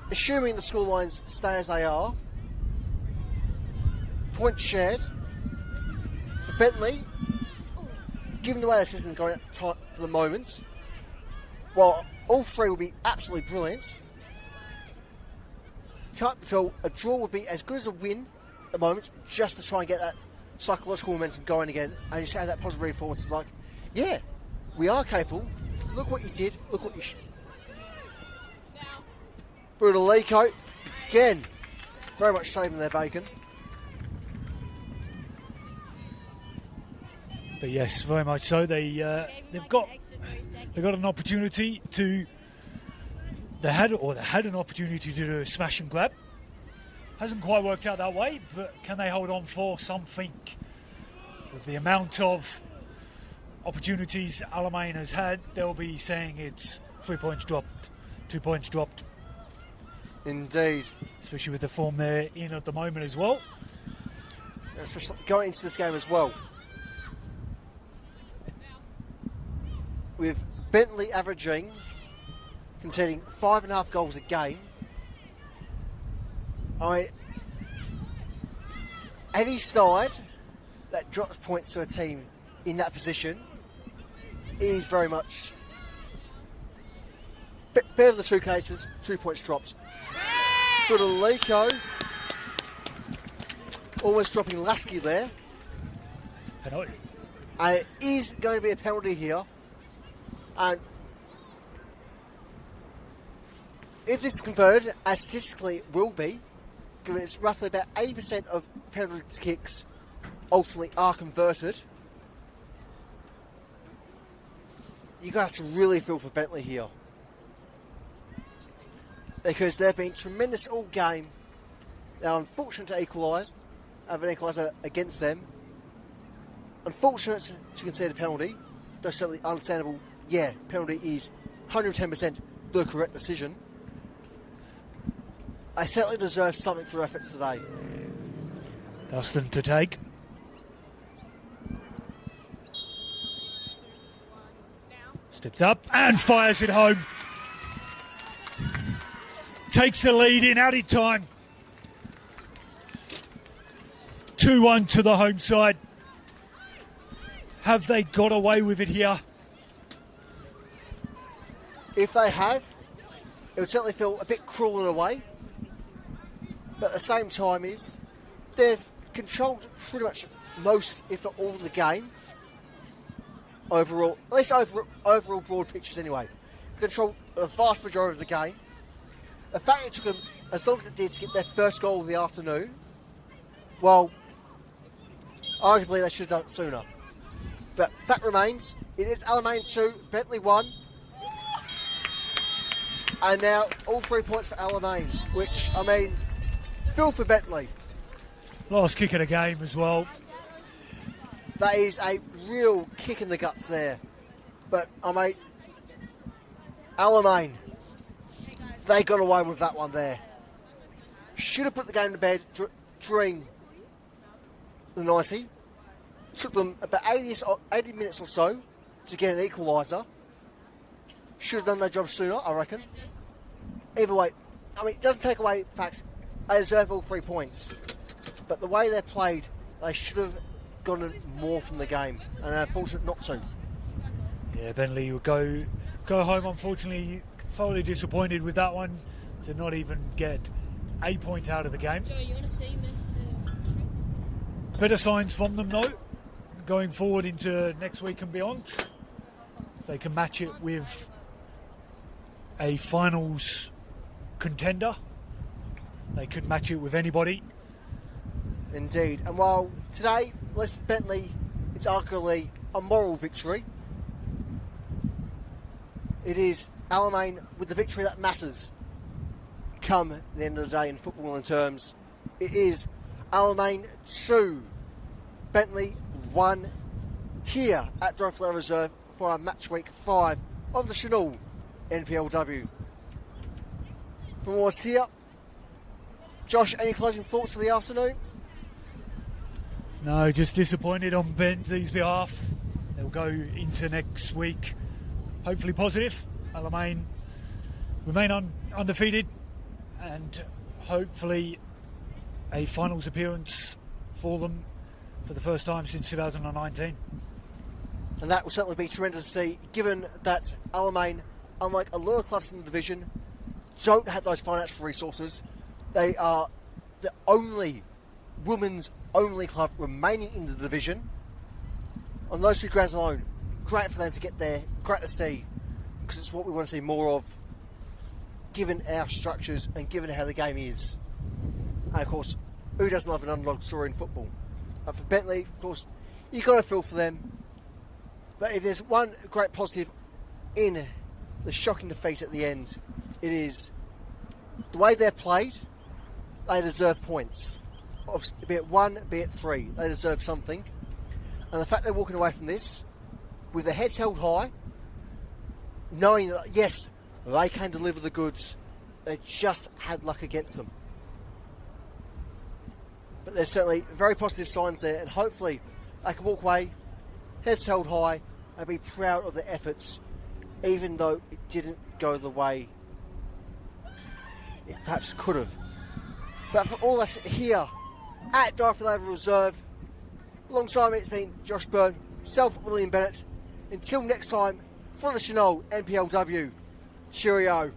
Assuming the scorelines stay as they are, points shared for Bentleigh, given the way the season is going for the moment, while all three will be absolutely brilliant. Can't feel a draw would be as good as a win at the moment, just to try and get that psychological momentum going again, and just have that positive reinforcement. It's like, yeah, we are capable. Look what you did. Look what you. Bentleigh, again, very much saving their bacon. But yes, very much so. They've got an opportunity to. They had an opportunity to do a smash and grab. Hasn't quite worked out that way, but can they hold on for something? With the amount of opportunities Alamein has had, they'll be saying it's 3 points dropped, 2 points dropped. Indeed. Especially with the form they're in at the moment as well. Especially going into this game as well. With Bentleigh averaging, conceding 5.5 goals a game. Any side that drops points to a team in that position is very much better than the two cases, 2 points dropped. Bentleigh almost dropping Lasky there. Penalty. And it is going to be a penalty here. And if this is converted, as statistically it will be, given it's roughly about 80% of penalty kicks ultimately are converted, you're going to have to really feel for Bentleigh here. Because they've been tremendous all game. They're unfortunate to equalise, have an equaliser against them. Unfortunate to concede a penalty. That's certainly understandable. Yeah, penalty is 110% the correct decision. They certainly deserve something for their efforts today. Dustin to take. Steps up and fires it home. Takes the lead in added time. 2-1 to the home side. Have they got away with it here? If they have, it would certainly feel a bit cruel in a way. But at the same time they've controlled pretty much most, if not all, of the game. Overall, at least overall broad pictures anyway. Controlled the vast majority of the game. The fact it took them as long as it did to get their first goal of the afternoon, well, arguably they should have done it sooner. But fact remains, it is Alamein 2, Bentleigh 1. And now all 3 points for Alamein, which, feel for Bentleigh. Last kick of the game as well. That is a real kick in the guts there. But, Alamein, they got away with that one there. Should have put the game to bed during the 90. Took them about 80 minutes or so to get an equaliser. Should have done their job sooner, I reckon. Either way, it doesn't take away facts. They deserve all 3 points. But the way they played, they should have gotten more from the game. And they're unfortunate not to. Yeah, Bentleigh will go home, unfortunately, thoroughly disappointed with that one, to not even get a point out of the game. Joe, you want to see me? Better signs from them, though, going forward into next week and beyond. if they can match it with a finals contender, they could match it with anybody. Indeed. And while today, Les Bentleigh, it's arguably a moral victory, it is Alamein with the victory that matters come the end of the day in footballing terms. It is Alamein 2, Bentleigh 1 here at Dorothy Reserve for our match week 5 of the Senol NPLW. From what's here, Josh, any closing thoughts for the afternoon? No, just disappointed on Bentleigh's behalf. They'll go into next week hopefully positive. Alamein remain undefeated, and hopefully a finals appearance for them for the first time since 2019. And that will certainly be tremendous to see, given that Alamein, unlike a lot of clubs in the division, don't have those financial resources. They are the only women's only club remaining in the division. On those two grounds alone, great for them to get there, great to see, because it's what we want to see more of, given our structures and given how the game is. And of course, who doesn't love an underdog story in football? For Bentleigh, of course, you've got to feel for them. But if there's one great positive in the shocking defeat at the end, it is the way they're played. They deserve points. Be it 1, be it 3, they deserve something. And the fact they're walking away from this with their heads held high, knowing that yes, they can deliver the goods, they just had luck against them. But there's certainly very positive signs there, and hopefully they can walk away, heads held high, and be proud of their efforts, even though it didn't go the way it perhaps could have. But for all us here at Dorothy Reserve, alongside me it's been Josh Byrne, myself, William Bennett. Until next time, for the Senol NPLW, cheerio.